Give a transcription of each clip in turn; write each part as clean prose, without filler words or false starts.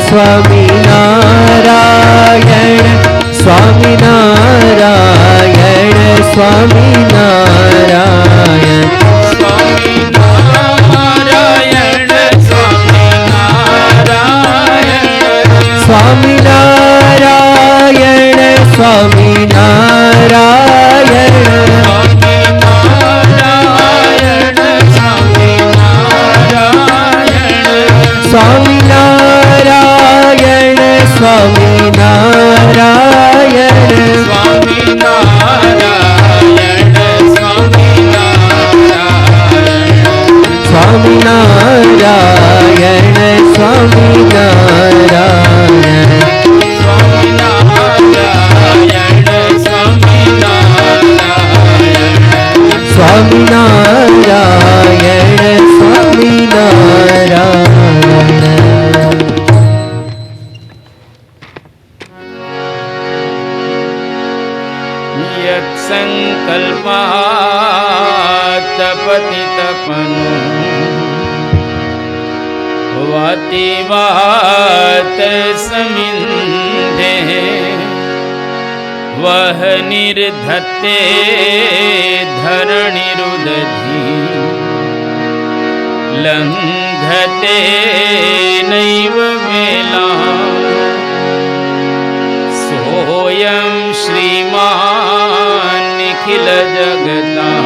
સ્વામિનારાયણ સ્વામિનારાયણ સ્વામિનારાયણ સ્વામિનારાયણ સ્વામિનારાયણ સ્વામિનારાયણ સ્વામિનારાયણ સ્વામિનારાયણ સ્વામિનારાયણ સ્વામિનારાયણ સ્વામિનારાયણ યત સંકલ્પાત પતિતપનો વાતિ વાત સમિંધે વહ નિર્ધતે ધરણીરુદધી લંઘતે નૈવ વેલા સોયં શ્રીમાન નિખિલ જગતા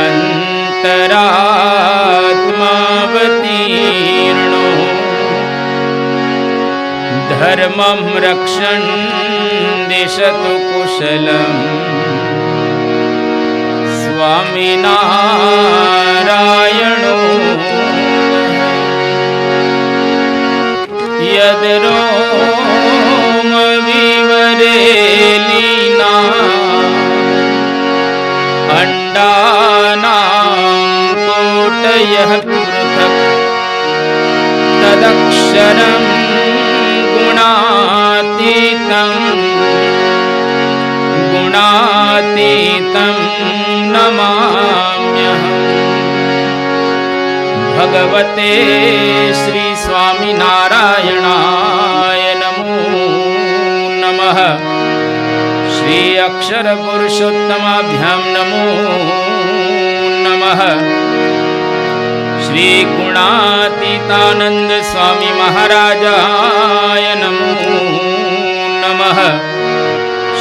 અંતરાત્માવતીર્ણો ધર્મં રક્ષણ દિશતુ કુશલમ સ્વામિનારાયણો યદરોમ વિવરેલીના અંડાનાં કોટયઃ પૃથક્ તદક્ષરં ગુણાતીतं નમામ્યહં ભગવતે શ્રી સ્વામિનારાયણાય નમો નમઃ શ્રી અક્ષર પુરુષોત્તમાભ્યામ નમો નમઃ શ્રી ગુણાતીતાનંદ સ્વામી મહારાજાય નમો નમઃ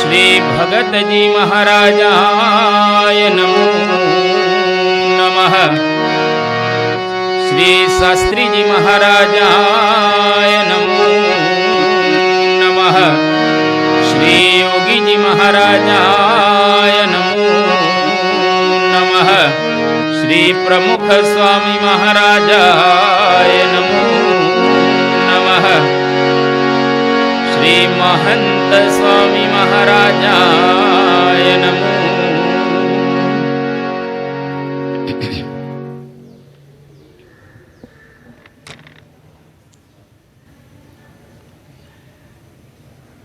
શ્રી ભગતજી મહારાજાય નમો નમઃ શ્રી શાસ્ત્રીજી મહારાજાય નમો નમઃ શ્રી યોગીજી મહારાજાય નમો નમઃ શ્રી પ્રમુખ સ્વામી મહારાજાય નમો નમઃ શ્રી મહંત સ્વામી મહારાજાય નમો.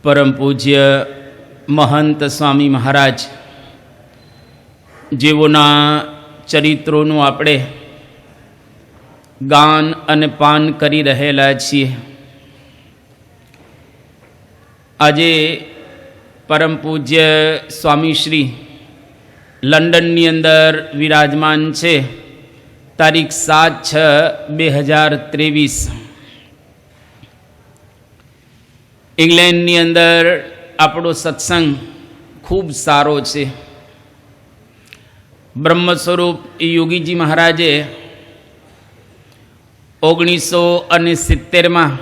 પરમ પૂજ્ય મહંત સ્વામી મહારાજ જેઓના ચરિત્રોનું આપણે ગાન અને પાન કરી રહેલા છીએ. આજે પરમ પૂજ્ય સ્વામીશ્રી લંડનની અંદર વિરાજમાન છે. તારીખ 7/6/2023. ઇંગ્લેન્ડની અંદર આપણો સત્સંગ ખૂબ સારો છે. બ્રહ્મ સ્વરૂપ યોગીજી મહારાજે 1970માં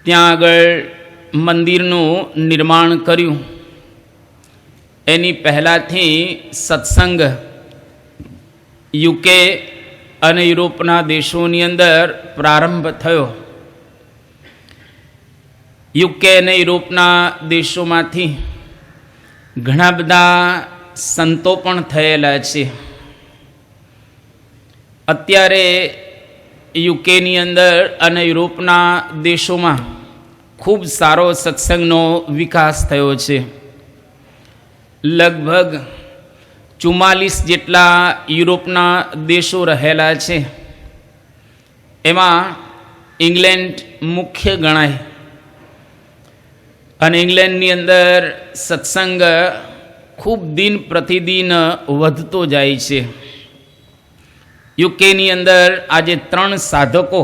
ત્યાં આગળ મંદિરનું નિર્માણ કર્યું. એની પહેલાંથી સત્સંગ યુકે અને યુરોપના દેશોની અંદર પ્રારંભ થયો. યુકે અને યુરોપના દેશોમાંથી ઘણા બધા સંતો પણ થયેલા છે. અત્યારે યુકેની અંદર અને યુરોપના દેશોમાં ખૂબ સારો સત્સંગનો વિકાસ થયો છે. લગભગ 44 જેટલા યુરોપના દેશો રહેલા છે. એમાં ઇંગ્લેન્ડ મુખ્ય ગણાય અને ઇંગ્લેન્ડની અંદર સત્સંગ ખૂબ દિન પ્રતિદિન વધતો જાય છે. યુકેની અંદર આજે 3 સાધકો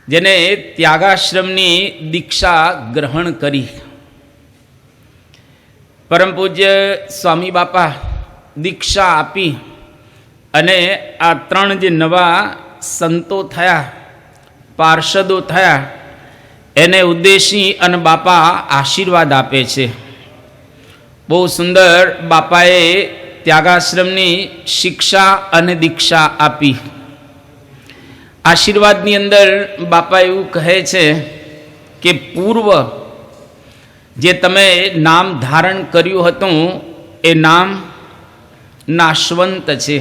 જેને ત્યાગાશ્રમની દીક્ષા ગ્રહણ કરી. પરમ પૂજ્ય સ્વામી બાપા દીક્ષા આપી અને આ 3 જે નવા સંતો થયા, પાર્ષદો થયા, એને ઉદ્દેશી અને બાપા આશીર્વાદ આપે છે. બહુ સુંદર બાપાએ ત્યાગાશ્રમની શિક્ષા અને દીક્ષા આપી. આશીર્વાદની અંદર બાપા એવું કહે છે કે પૂર્વ જે તમે નામ ધારણ કર્યું હતું એ નામ નાશવંત છે.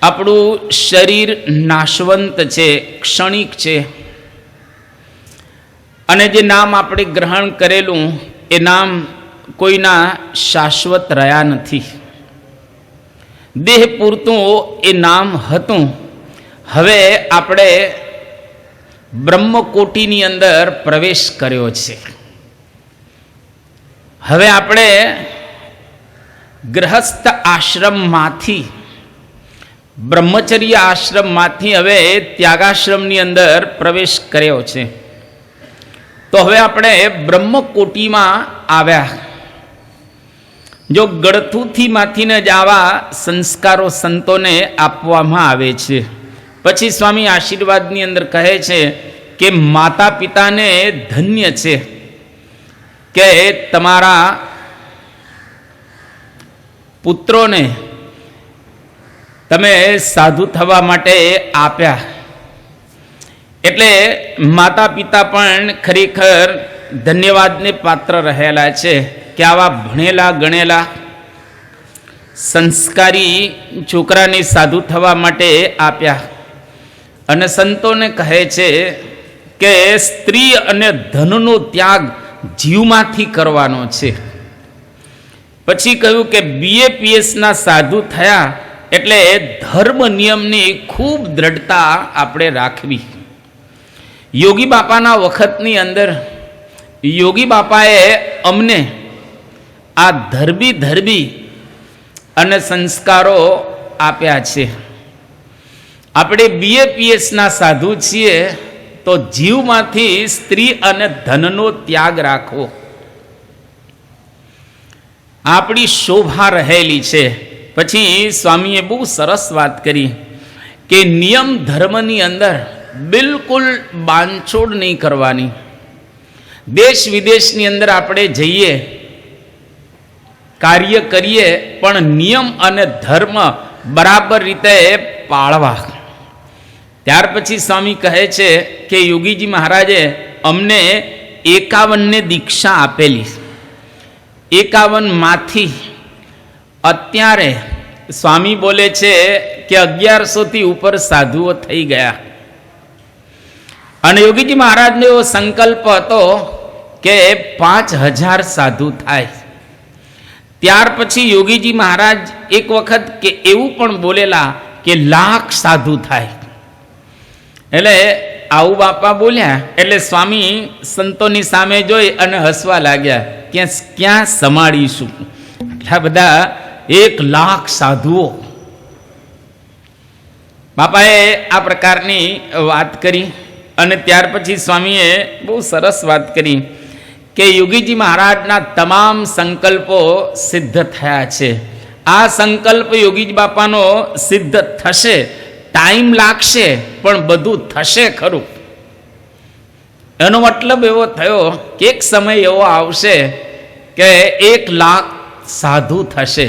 આપણું શરીર નાશવંત છે, ક્ષણિક છે. અને જે નામ આપણે ગ્રહણ કરેલું એ નામ કોઈના શાશ્વત રહ્યા નથી. દેહ પૂરતું એ નામ હતું. હવે આપણે બ્રહ્મકોટીની અંદર પ્રવેશ કર્યો છે. હવે આપણે ગ્રહસ્થ આશ્રમમાંથી, બ્રહ્મચર્ય આશ્રમમાંથી હવે ત્યાગાશ્રમની અંદર પ્રવેશ કર્યો છે. તો હવે આપણે બ્રહ્મકોટીમાં આવ્યા. જો ગળથુથીમાંથીને જ આવા સંસ્કારો સંતોને આપવામાં આવે છે. પછી સ્વામી આશીર્વાદની અંદર કહે છે કે માતા પિતાને ધન્ય છે કે તમારા પુત્રોને તમે સાધુ થવા માટે આપ્યા. એટલે માતા પિતા પણ ખરેખર ધન્યવાદને પાત્ર રહેલા છે કે આવા ભણેલા ગણેલા સંસ્કારી છોકરાને સાધુ થવા માટે આપ્યા. અને સંતોને કહે છે કે સ્ત્રી અને ધનનો ત્યાગ જીવમાંથી કરવાનો છે. પછી કહ્યું કે BAPSના સાધુ થયા એટલે ધર્મ નિયમની ખૂબ દ્રઢતા આપણે રાખવી. યોગી બાપાના વખતની અંદર યોગી બાપાએ અમને આ ધર્મી અને સંસ્કારો આપ્યા છે. આપણે BAPSના સાધુ છીએ તો જીવમાંથી સ્ત્રી અને ધનનો ત્યાગ રાખવો આપણી શોભા રહેલી છે. પછી સ્વામીએ બહુ સરસ વાત કરી કે નિયમ ધર્મની અંદર બિલકુલ બાંધછોડ નહીં કરવાની. દેશ વિદેશની અંદર આપણે જઈએ, કાર્ય કરીએ, પણ નિયમ અને ધર્મ બરાબર રીતે પાળવા. ત્યાર પછી સ્વામી કહે છે કે યોગીજી મહારાજે અમને 51ને દીક્ષા આપેલી. 51માંથી અત્યારે સ્વામી બોલે છે કે 1100થી ઉપર સાધુઓ થઈ ગયા. અને યોગીજી મહારાજનો એવો સંકલ્પ હતો કે 5000 સાધુ થાય. ત્યાર પછી યોગીજી મહારાજ એક વખત કે એવું પણ બોલેલા કે 1,00,000 સાધુ થાય. એટલે આવું બાપા બોલ્યા એટલે સ્વામી સંતોની સામે જોઈ અને હસવા લાગ્યા કે ક્યાં સંભાળીશું આટલા બધા 1,00,000 સાધુઓ. બાપાએ આ પ્રકારની વાત કરી. અને ત્યાર પછી સ્વામીએ બહુ સરસ વાત કરી કે યોગીજી મહારાજના તમામ સંકલ્પો સિદ્ધ થયા છે. આ સંકલ્પ યોગીજી બાપાનો સિદ્ધ થશે. ટાઈમ લાગશે પણ બધું થશે ખરું. એનો મતલબ એવો થયો કે એક સમય એવો આવશે કે 1,00,000 સાધુ થશે.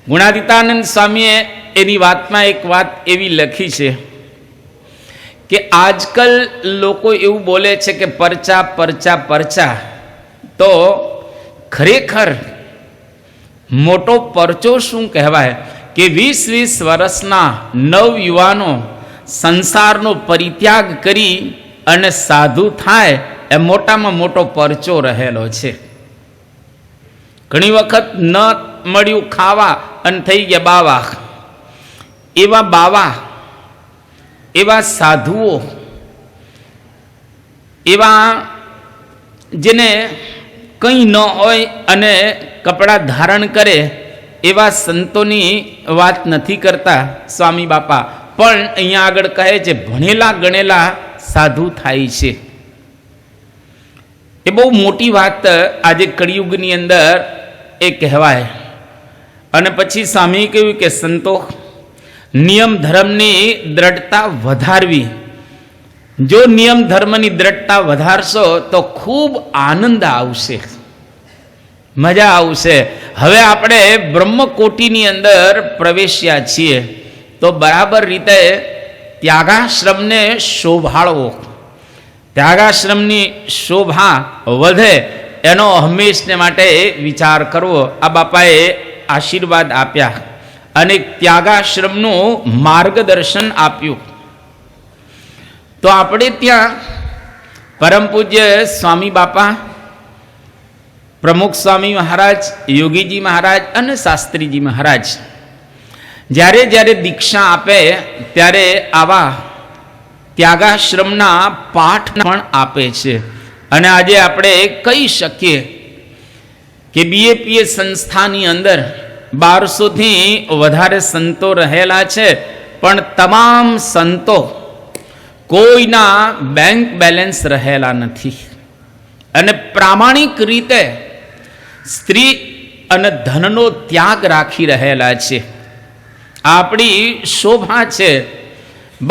ગુણાતીતાનંદ સ્વામીએ એની વાતમાં એક વાત એવી લખી છે કે આજકાલ લોકો એવું બોલે છે કે પરચા પરચા પરચા. તો ખરેખર મોટો પરચો શું કહેવાય કે 20-20 વર્ષના નવયુવાનો સંસારનો પરિત્યાગ કરી અને સાધુ થાય એ મોટામાં મોટો પરચો રહેલો છે. ઘણી વખત ન મળ્યું ખાવા અને થઈ ગયા બાવા. એવા બાવા, એવા સાધુઓ, એવા જેને કંઈ ન હોય અને કપડાં ધારણ કરે એવા સંતોની વાત નથી કરતા સ્વામી બાપા, પણ અહીંયા આગળ કહે છે ભણેલા ગણેલા સાધુ થાય છે. એ બહુ મોટી વાત આજે કળિયુગની અંદર એ કહેવાય. અને પછી સ્વામીએ કહ્યું કે સંતો, નિયમ ધર્મની દ્રઢતા વધારવી. જો નિયમ ધર્મની દ્રઢતા વધારશો તો ખૂબ આનંદ આવશે, મજા આવશે. હવે આપણે બ્રહ્મકોટીની અંદર પ્રવેશ્યા છીએ તો બરાબર રીતે ત્યાગાશ્રમને શોભાળવો, ત્યાગાશ્રમની શોભા વધે એનો હંમેશને માટે વિચાર કરવો. આ બાપાએ આશીર્વાદ આપ્યા અને ત્યાગાશ્રમનું માર્ગદર્શન આપ્યું. તો આપણે ત્યાં પરમ પૂજ્ય સ્વામી બાપા, પ્રમુખ સ્વામી મહારાજ, યોગીજી મહારાજ અને શાસ્ત્રીજી મહારાજ જ્યારે જ્યારે દીક્ષા આપે ત્યારે આવા ત્યાગાશ્રમના પાઠ પણ આપે છે. અને આજે આપણે કહી શકીએ કે બીએપીએ સંસ્થાની અંદર 1200થી વધારે સંતો રહેલા છે, પણ તમામ સંતો કોઈના બેંક બેલેન્સ રહેલા નથી અને પ્રામાણિક રીતે સ્ત્રી અને ધનનો ત્યાગ રાખી રહેલા છે. આપણી શોભા છે.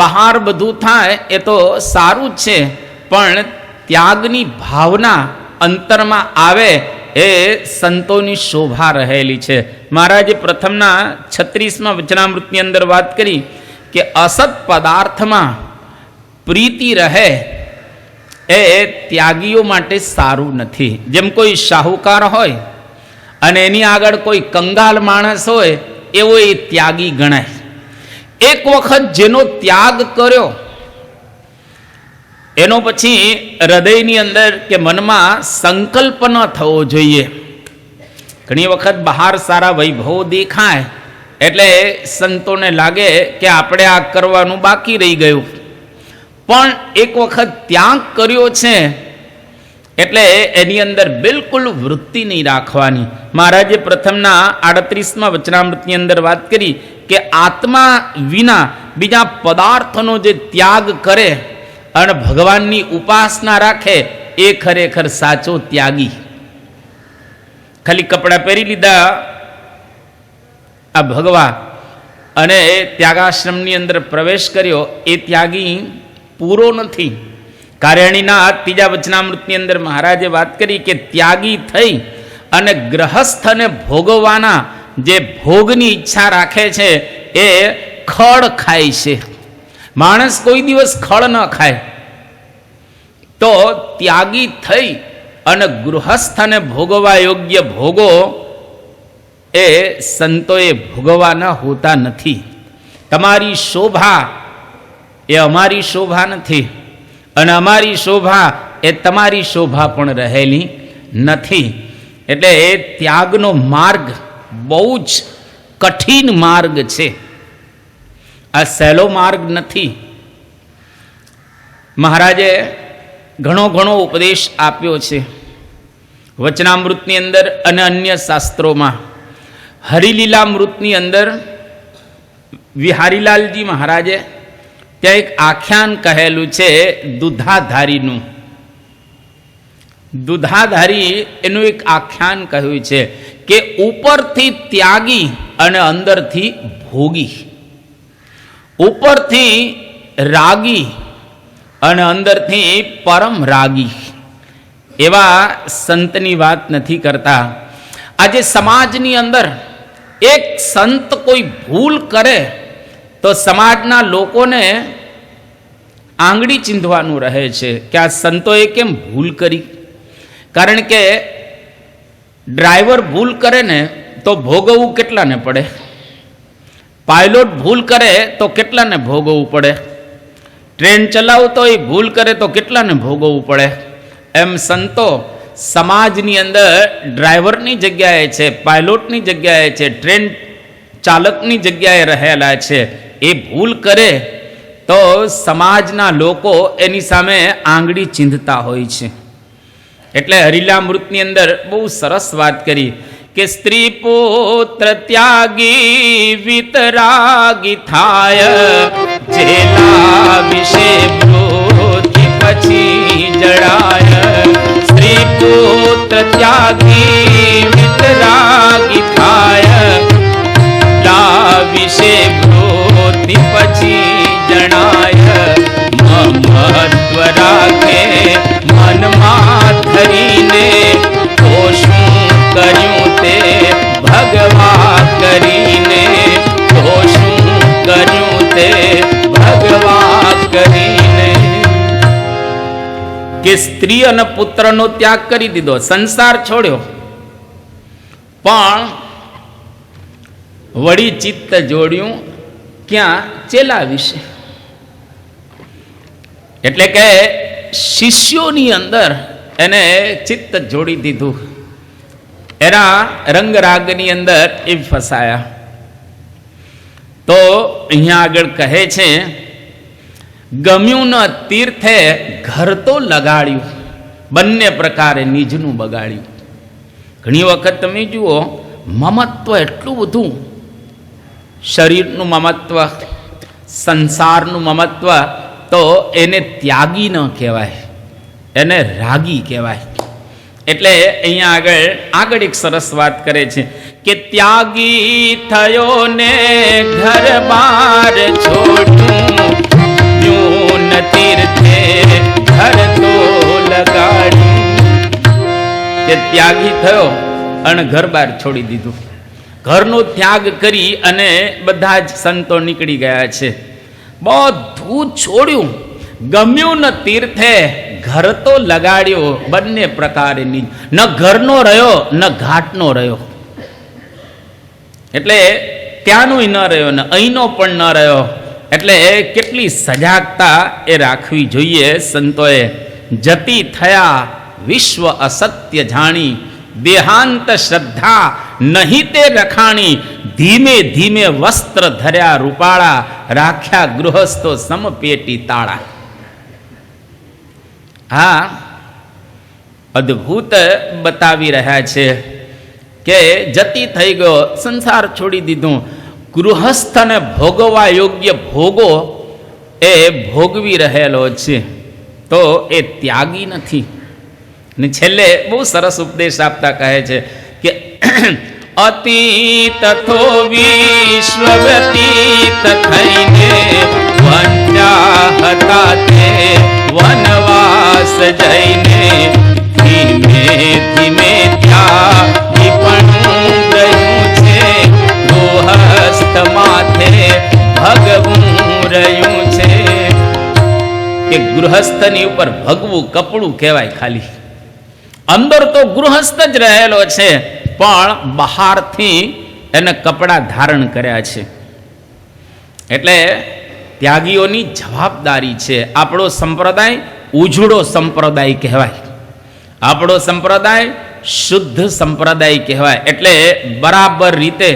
બહાર બધું થાય એ તો સારું જ છે, પણ ત્યાગની ભાવના અંતરમાં આવે એ સંતોની શોભા રહેલી છે. મહારાજે પ્રથમના 36મા વચનામૃતની અંદર વાત કરી કે અસત પદાર્થમાં પ્રીતિ રહે એ ત્યાગીઓ માટે સારું નથી. જેમ કોઈ શાહુકાર હોય અને એની આગળ કોઈ કંગાલ માણસ હોય એવો એ ત્યાગી ગણાય. એક વખત જેનો ત્યાગ કર્યો એનો પછી હૃદયની અંદર કે મનમાં સંકલ્પ ન થવો જોઈએ. ઘણી વખત બહાર સારા વૈભવો દેખાય એટલે સંતોને લાગે કે આપણે આ કરવાનું બાકી રહી ગયું, પણ એક વખત ત્યાગ કર્યો છે એટલે એની અંદર બિલકુલ વૃત્તિ નહીં રાખવાની. મહારાજે પ્રથમના 38મા વચનામૃતની અંદર વાત કરી કે આત્મા વિના બીજા પદાર્થનો જે ત્યાગ કરે અને ભગવાનની ઉપાસના રાખે એ ખરેખર સાચો ત્યાગી. ખાલી કપડાં પહેરી લીધા આ ભગવા અને એ ત્યાગાશ્રમની અંદર પ્રવેશ કર્યો એ ત્યાગી પૂરો નથી. કાર્યાણીના 3જા વચનામૃતની અંદર મહારાજે વાત કરી કે ત્યાગી થઈ અને ગ્રહસ્થને ભોગવવાના જે ભોગની ઈચ્છા રાખે છે એ ખડ ખાય છે. માણસ કોઈ દિવસ ખડ ન ખાય. તો ત્યાગી થઈ અને ગૃહસ્થને ભોગવવા યોગ્ય ભોગો એ સંતોએ ભોગવવાના હોતા નથી. તમારી શોભા એ અમારી શોભા નથી અને અમારી શોભા એ તમારી શોભા પણ રહેલી નથી. એટલે એ ત્યાગનો માર્ગ બહુ જ કઠિન માર્ગ છે, આ સહેલો માર્ગ નથી. મહારાજે ઘણો ઉપદેશ આપ્યો છે વચનામૃતની અંદર અને અન્ય શાસ્ત્રોમાં. હરિલીલામૃતની અંદર વિહારીલાલજી મહારાજે ત્યાં એક આખ્યાન કહેલું છે દુધાધારીનું. દુધાધારી એનું એક આખ્યાન કહ્યું છે કે ઉપરથી ત્યાગી અને અંદરથી ભોગી, ઉપરથી રાગી અને અંદરથી પરમ રાગી એવા સંતની વાત નથી કરતા. આજે સમાજની અંદર એક સંત કોઈ ભૂલ કરે તો સમાજના લોકોને આંગળી ચીંધવાનું રહે છે કે આ સંતોએ કેમ ભૂલ કરી. કારણ કે ડ્રાઈવર ભૂલ કરે ને તો ભોગવવું કેટલાને પડે, પાયલોટ ભૂલ કરે તો કેટલાને ભોગવવું પડે, ટ્રેન ચલાવતો એ ભૂલ કરે તો કેટલાને ભોગવવું પડે. એમ સંતો સમાજની અંદર ડ્રાઈવરની જગ્યાએ છે, પાયલોટની જગ્યાએ છે, ટ્રેન ચાલકની જગ્યાએ રહેલા છે. એ ભૂલ કરે તો સમાજના લોકો એની સામે આંગળી ચીંધતા હોય છે. એટલે હરિલામૃતની અંદર બહુ સરસ વાત કરી કે સ્ત્રી પુત્ર ત્યાગી વિતરાગી થાય, જેલા વિશે મૃત્યુ પછી જડાય. સ્ત્રી પુત્ર ત્યાગી વિતરાગી થાય, લા વિશે મૃત્યુ પછી જણાય. મહત્વ રાખે મનમાં ધરીને, તો શું કર્યું તે ભગવા કરીને, તો શું કર્યું તે ભગવા કરીને. કે સ્ત્રી અને પુત્રનો ત્યાગ કરી દીધો, સંસાર છોડ્યો, પણ વળી ચિત્ત જોડ્યું ક્યાં? ચેલા વિશે. એટલે કે શિષ્યોની અંદર એને ચિત્ત જોડી દીધું, એના રંગરાગની અંદર એ ફસાયા. તો અહીંયા આગળ કહે છે, ગમ્યું ન તીર્થે ઘર તો લગાડ્યું, બંને પ્રકારે નિજનું બગાડ્યું. ઘણી વખત તમે જુઓ, મમત્વ એટલું બધું, શરીરનું મમત્વ, સંસારનું મમત્વ, તો એને ત્યાગી ન કહેવાય, એને રાગી કહેવાય. એટલે અહીંયા આગળ એક સરસ વાત કરે છે કે ત્યાગી થયો ને ઘર બાર છોડ્યું, તીર્થે ઘર તો લગાડ્યું. કે ત્યાગી થયો અને ઘર બાર છોડી દીધું. ઘરનો ત્યાગ કરી અને બધા જ સંતો નીકળી ગયા છે, બધું છોડ્યું. ગમ્યું ન તીર્થે ઘર તો લગાડ્યો, બંને પ્રકારે ન ઘરનો રહ્યો ન ઘાટનો રહ્યો. એટલે ત્યાંનો ન રહ્યો ને અહીંનો પણ ન રહ્યો. એટલે કેટલી સજાગતા એ રાખવી જોઈએ સંતોએ. જતી થયા વિશ્વ અસત્ય જાણી, દેહાંત શ્રદ્ધા નહીં તે રખાણી. ધીમે ધીમે વસ્ત્ર ધર્યા રૂપાળા, રાખ્યા ગૃહસ્થો સમપેટી તાળા. હા, અદ્ભુત બતાવી રહ્યા છે કે જતી થઈ ગયો, સંસાર છોડી દીધું. ગૃહસ્થને ભોગવવા યોગ્ય ભોગો એ ભોગવી રહેલો છે, તો એ ત્યાગી નથી. ને છેલ્લે બહુ સરસ ઉપદેશ આપતા કહે છે કે અતીત થો વિશ્વ વ્યતીત થઈને, વંજા હતા તે વનવાસ જઈને. ધીમે ધીમે ત્યાં વિપણું ગયું છે, ગૃહસ્થ માથે ભગવું રહ્યું છે. કે ગૃહસ્થની ઉપર ભગવું કપડું કહેવાય ખાલી. અંદર તો ગૃહસ્થ જ રહેલો છે, પણ બહારથી એને કપડાં ધારણ કર્યા છે. એટલે ત્યાગીઓની જવાબદારી છે. આપણો સંપ્રદાય ઉજળો સંપ્રદાય કહેવાય, આપણો સંપ્રદાય શુદ્ધ સંપ્રદાય કહેવાય. એટલે બરાબર રીતે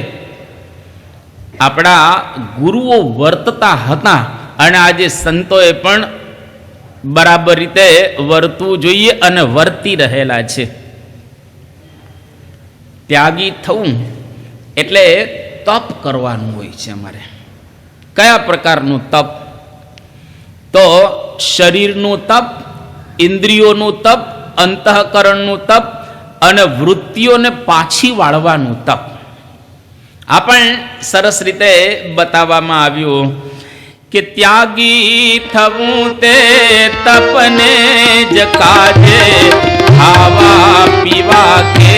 આપણા ગુરુઓ વર્તતા હતા, અને આજે સંતોએ પણ બરાબર રીતે વર્તવું જોઈએ અને વર્તી રહેલા છે. ત્યાગી થવું એટલે તપ કરવાનું હોય છે અમારે. કયા પ્રકારનું તપ? તો શરીરનું તપ, ઇન્દ્રિયોનું તપ, અંતઃકરણનું તપ અને વૃત્તિઓને પાછી વાળવાનું તપ. આ પણ સરસ રીતે બતાવવામાં આવ્યું કે ત્યાગી થવું તે તપને જ કાજે, ખાવા પીવા કે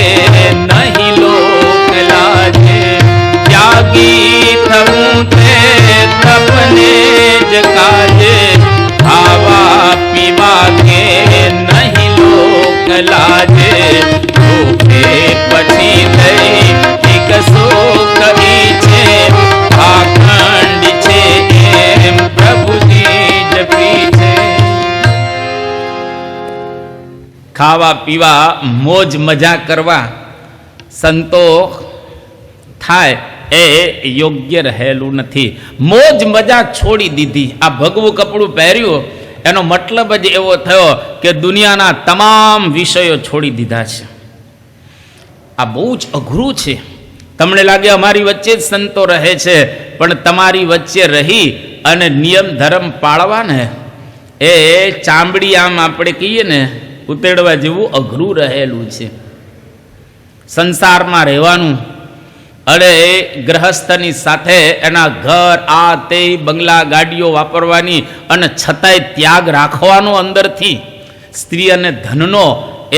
નહીં લોક લાજે. ત્યાગી થવું તે તપને જ કાજે, ખાવા પીવા કે નહીં લોક લાજે. ભૂખે પછી લઈ એક સુખ છે, આખંડ છે એમ પ્રભુજી જ પીછે. ખાવા પીવા મોજ મજા કરવા સંતો થાય એ યોગ્ય રહેલું નથી. મોજ મજા છોડી દીધી. આ ભગવું કપડું પહેર્યું એનો મતલબ જ એવો થયો કે દુનિયાના તમામ વિષયો છોડી દીધા છે. આ બહુ જ અઘરું છે. તમને લાગે અમારી વચ્ચે જ સંતો રહે છે, પણ તમારી વચ્ચે રહી અને નિયમ ધર્મ પાળવા ને એ ચામડી આમ આપણે કહીએ ને ઉતેડવા જેવું અઘરું રહેલું છે. સંસારમાં રહેવાનું અને ગ્રહસ્થની સાથે એના ઘર આ તે બંગલા ગાડીઓ વાપરવાની અને છતાંય ત્યાગ રાખવાનો અંદરથી સ્ત્રી અને ધનનો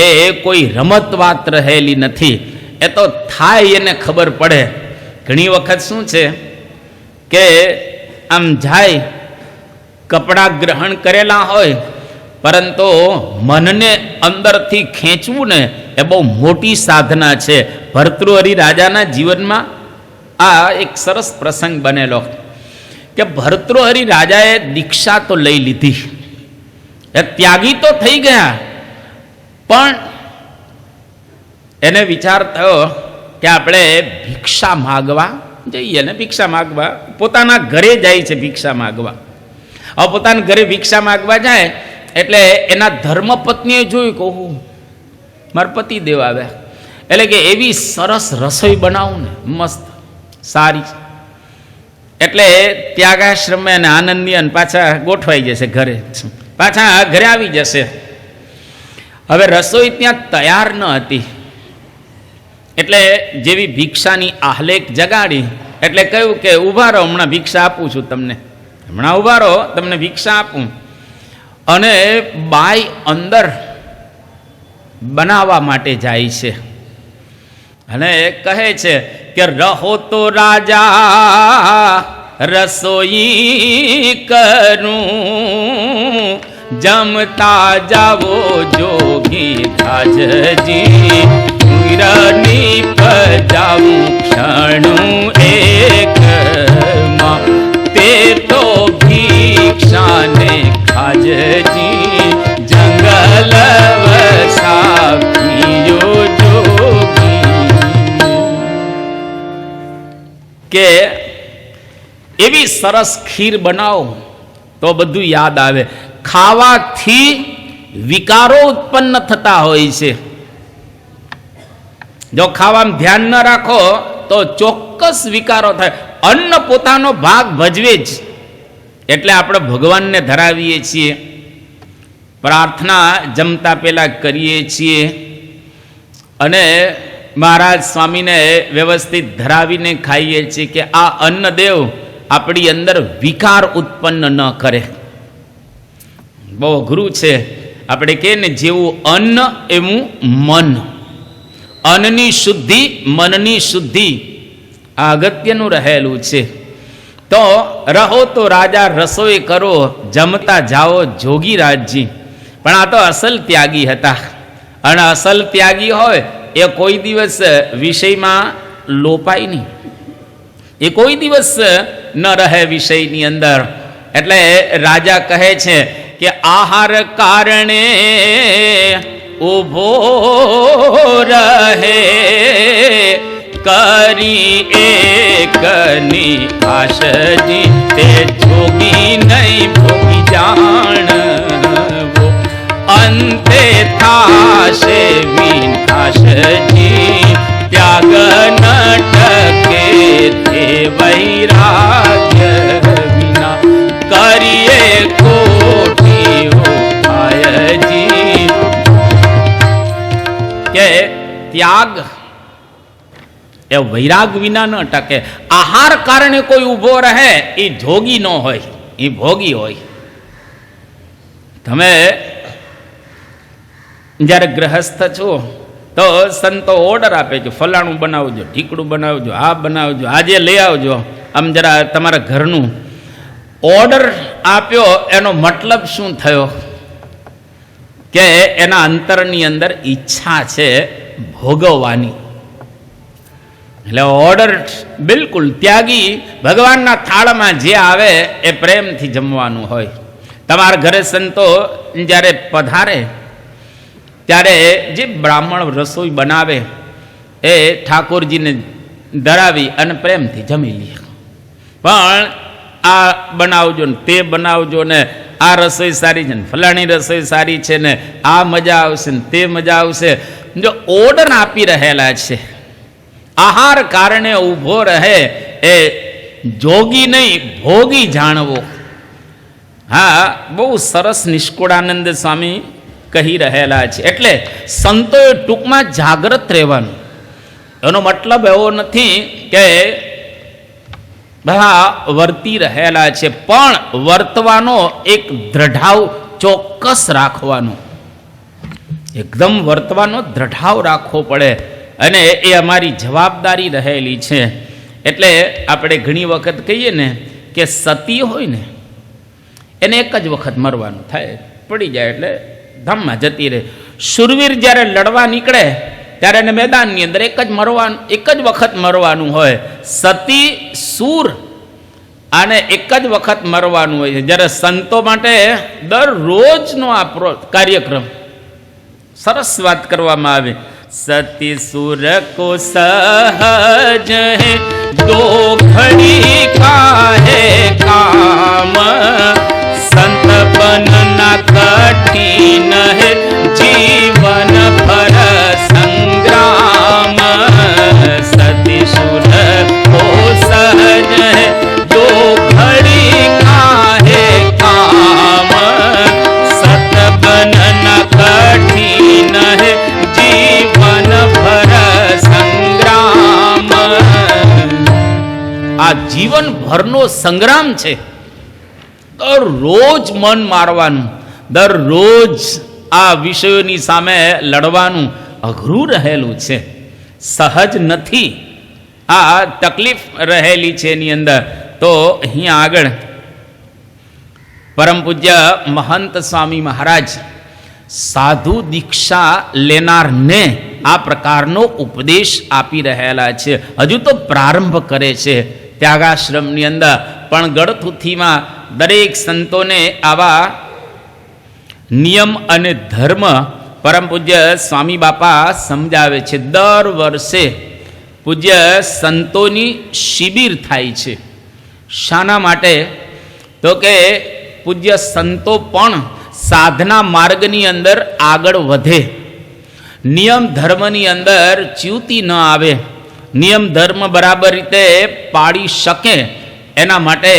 એ કોઈ રમત વાત રહેલી નથી. એ તો થાય એને ખબર પડે. ઘણી વખત શું છે કે આમ જાય કપડાં ગ્રહણ કરેલા હોય, પરંતુ મનને અંદરથી ખેંચવું ને એ બહુ મોટી સાધના છે. ભર્તૃહરિ રાજાના જીવનમાં આ એક સરસ પ્રસંગ બનેલો કે ભર્તૃહરિ રાજાએ દીક્ષા તો લઈ લીધી, એ ત્યાગી તો થઈ ગયા, પણ એને વિચાર થયો કે આપણે ભિક્ષા માગવા જઈએ ને. ભિક્ષા માગવા પોતાના ઘરે જાય છે ભિક્ષા માગવા. હવે પોતાના ઘરે ભિક્ષા માગવા જાય એટલે એના ધર્મપત્નીએ જોયું કે ઓહો મારા પતિ દેવ આવ્યા, એટલે કે એવી સરસ રસોઈ બનાવું ને મસ્ત સારી, એટલે ત્યાગાશ્રમે અને આનંદી અને પાછા ગોઠવાઈ જશે ઘરે, પાછા ઘરે આવી જશે. હવે રસોઈ ત્યાં તૈયાર ન હતી, એટલે જેવી ભિક્ષાની આહલેક જગાડી એટલે કહ્યું કે ઊભા રહો, હમણાં ભિક્ષા આપું છું તમને, હમણાં ઊભા રહો તમને ભિક્ષા આપું. અને બાઈ અંદર બનાવવા માટે જાય છે અને કહે છે કે રહો તો રાજા રસોઈ કરું, જમતા જાવો જોગી ધાજજી, વીરની પજાવું ક્ષણું એકમાં, તે તો ભિક્ષાને ખાજજી, જંગલ વસાવ્યો જોગી. કે એવી સરસ ખીર બનાવો તો બધું યાદ આવે. ખાવાથી વિકારો ઉત્પન્ન થતા હોય છે. જો ખાવામાં ધ્યાન ન રાખો તો ચોક્કસ વિકારો થાય. અન્ન પોતાનો ભાગ ભજવે જ, એટલે આપણે ભગવાનને ધરાવીએ છીએ, પ્રાર્થના જમતા પહેલા કરીએ છીએ અને મહારાજ સ્વામીને વ્યવસ્થિત ધરાવીને ખાઈએ છીએ કે આ અન્નદેવ આપણી અંદર વિકાર ઉત્પન્ન ન કરે. બહુ અઘરું છે. આપણે કહીએ ને જેવું અન્ન એવું મન, અન્નની શુદ્ધિ મનની શુદ્ધિ આ અગત્યનું રહેલું છે. તો રહો તો રાજા રસોઈ કરો, જમતા જાઓ જોગી રાજજી. પણ આ તો અસલ ત્યાગી હતા, અને અસલ ત્યાગી હોય એ કોઈ દિવસ વિષયમાં લોપાય નહીં, એ કોઈ દિવસ ન રહે વિષયની અંદર. એટલે રાજા કહે છે કે આહાર કારણે ઉભો રહે, કરી એકની આશજી, તે જોગી નહીં ભોગી જાણવો, અંતે થાશે વિનાશજી, ત્યાગ ન ટકે તે વૈરાગ્ય વિના, કરીએ કોટી ઉપાયજી. કે ત્યાગ એ વૈરાગ વિના ન ટકે. આહાર કારણે કોઈ ઊભો રહે એ જોગી ન હોય, એ ભોગી હોય. તમે જ્યારે ગ્રહસ્થ છો તો સંતો ઓર્ડર આપે છે ફલાણું બનાવજો, ઢીકડું બનાવજો, આ બનાવજો, આજે લઈ આવજો. આમ જરા તમારા ઘરનું ઓર્ડર આપ્યો એનો મતલબ શું થયો કે એના અંતરની અંદર ઈચ્છા છે ભોગવવાની. એટલે ઓર્ડર બિલકુલ ત્યાગી ભગવાનના થાળમાં જે આવે એ પ્રેમથી જમવાનું હોય. તમારા ઘરે સંતો જ્યારે પધારે ત્યારે જે બ્રાહ્મણ રસોઈ બનાવે એ ઠાકોરજીને ધરાવી અને પ્રેમથી જમી લઈએ. પણ આ બનાવજો ને તે બનાવજો ને આ રસોઈ સારી છે ને ફલાણી રસોઈ સારી છે ને આ મજા આવશે ને તે મજા આવશે, જો ઓર્ડર આપી રહેલા છે, આહાર કારણે ઊભો રહે એ જોગી નહીં ભોગી જાણવો. હા, બહુ સરસ નિષ્કુળાનંદ સ્વામી કહી રહેલા છે. એટલે સંતોએ ટૂંકમાં જાગ્રત રહેવાનું. એનો મતલબ એવો નથી કે બધા વર્તી રહેલા છે, પણ વર્તવાનો એક દ્રઢાવ ચોક્કસ રાખવાનો, એકદમ વર્તવાનો દ્રઢાવ રાખવો પડે અને એ અમારી જવાબદારી રહેલી છે. એટલે આપણે ઘણી વખત કહીએ ને કે સતી હોય ને એને એક જ વખત મરવાનું થાય, પડી જાય એટલે ધામમાં જતી રહે. શૂરવીર જ્યારે લડવા નીકળે ત્યારે એને મેદાનની અંદર એક જ વખત મરવાનું હોય. સતી સૂર આને એક જ વખત મરવાનું હોય છે. જ્યારે સંતો માટે દરરોજનો આ કાર્યક્રમ સરસ વાત કરવામાં આવે. સતી સુર કો સહજ હે દો ઘડી કાહે કામ, સંત બનના કઠિન હે જીવન ભર સંગ્રામ. સતી સુર કો સહજ હે દો ઘડી કાહે કામ, સત બનના કઠિન હે જીવન ભર સંગ્રામ. આ જીવન ભરનો સંગ્રામ છે. દરરોજ મન મારવાનું, દરરોજ આ વિષયોની સામે લડવાનું અઘરું રહેલું છે, સહજ નથી. આ તકલીફ રહેલી છે એની અંદર. તો અહીંયા આગળ પરમ પૂજ્ય મહંત સ્વામી મહારાજ સાધુ દીક્ષા લેનારને આ પ્રકારનો ઉપદેશ આપી રહેલા છે. હજુ તો પ્રારંભ કરે છે ત્યાગાશ્રમની અંદર, પણ ગળથુથીમાં દરેક સંતોને આવા નિયમ અને ધર્મ પરમ પૂજ્ય સ્વામી બાપા સમજાવે છે. દર વર્ષે પૂજ્ય સંતોની શિબિર થાય છે. શાના માટે? તો કે પૂજ્ય સંતો પણ સાધના માર્ગની અંદર આગળ વધે, નિયમ ધર્મની અંદર ચ્યુતિ ન આવે, નિયમ ધર્મ બરાબર રીતે પાડી શકે, એના માટે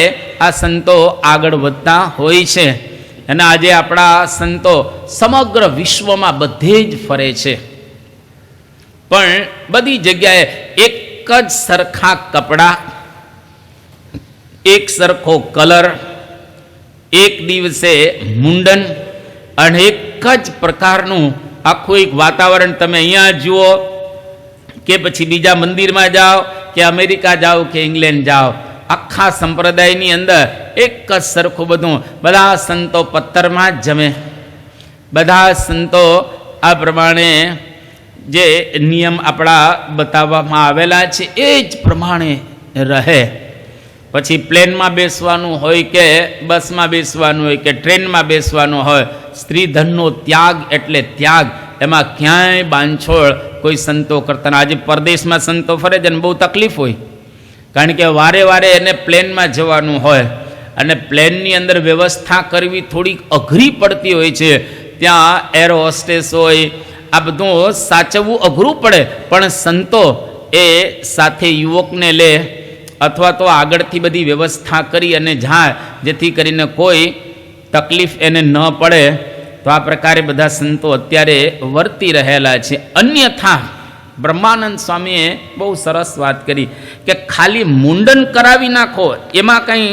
આ સંતો આગળ વધતા હોય છે. અને આજે આપણા સંતો સમગ્ર વિશ્વમાં બધે જ ફરે છે, પણ બધી જગ્યાએ એક જ સરખા કપડાં, એક સરખો કલર, એક દિવસે મુંડન અને એક જ પ્રકારનું આખું એક વાતાવરણ. તમે અહીંયા જુઓ કે પછી બીજા મંદિરમાં જાઓ કે અમેરિકા જાઓ કે ઇંગ્લેન્ડ જાઓ, આખા સંપ્રદાયની અંદર એક જ સરખું બધું. બધા સંતો પથ્થરમાં જ જમે, બધા સંતો આ પ્રમાણે જે નિયમ આપણા બતાવવામાં આવેલા છે એ જ પ્રમાણે રહે. પછી પ્લેનમાં બેસવાનું હોય કે બસમાં બેસવાનું હોય કે ટ્રેનમાં બેસવાનું હોય, સ્ત્રીધનનો ત્યાગ એટલે ત્યાગ, એમાં ક્યાંય બાંધછોડ કોઈ સંતો કરતા. આજે પરદેશમાં સંતો ફરે છે ને બહુ તકલીફ હોય, કારણ કે વારે વારે એને પ્લેનમાં જવાનું હોય અને પ્લેનની અંદર વ્યવસ્થા કરવી થોડીક અઘરી પડતી હોય છે. ત્યાં એર હોસ્ટેસ હોય, આ બધું સાચવવું અઘરું પડે. પણ સંતો એ સાથે યુવકને લે અથવા તો આગળથી બધી વ્યવસ્થા કરી અને જાય, જેથી કરીને કોઈ તકલીફ એને ન પડે. તો આ પ્રકારે બધા સંતો અત્યારે વર્તી રહેલા છે. અન્યથા બ્રહ્માનંદ સ્વામીએ બહુ સરસ વાત કરી કે ખાલી મુંડન કરાવી નાખો એમાં કંઈ,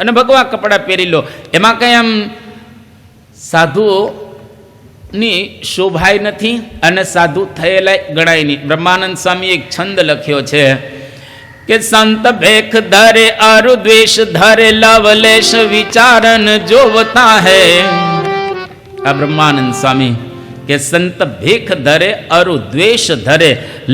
અને ભગવા કપડાં પહેરી લો એમાં કંઈ આમ સાધુની શોભાય નથી અને સાધુ થયેલા ગણાય નહીં. બ્રહ્માનંદ સ્વામી એક છંદ લખ્યો છે કે સંત ભેખ ધરે અરુ દ્વેષ ધરે લવલેશ વિચારન જોવતા હૈ. આ બ્રહ્માનંદ સ્વામી કે સંત ભેખ ધરે અરુ દ્વેષ ધરે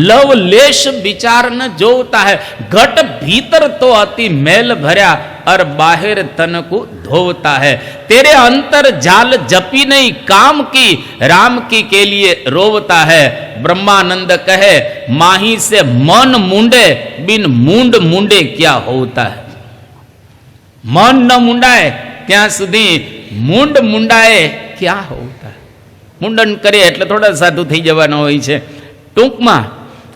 લવલેશ વિચાર ન જોતા હૈ. ઘટ ભીતર તો અતિ મેલ ભર્યા और बाहर तन को धोता है। तेरे अंतर जाल जपी नहीं काम की, राम की के लिए रोवता है। ब्रह्मानंद कहे माही से मन मुंडे, बिन मूंड मुंडे क्या होता है। मन न मुंडाए त्या सुधी मूंड मुंडाए क्या होता है। मुंडन करे એટલે થોડા સાધુ થઈ જવાનો હોય છે। ટૂંકમાં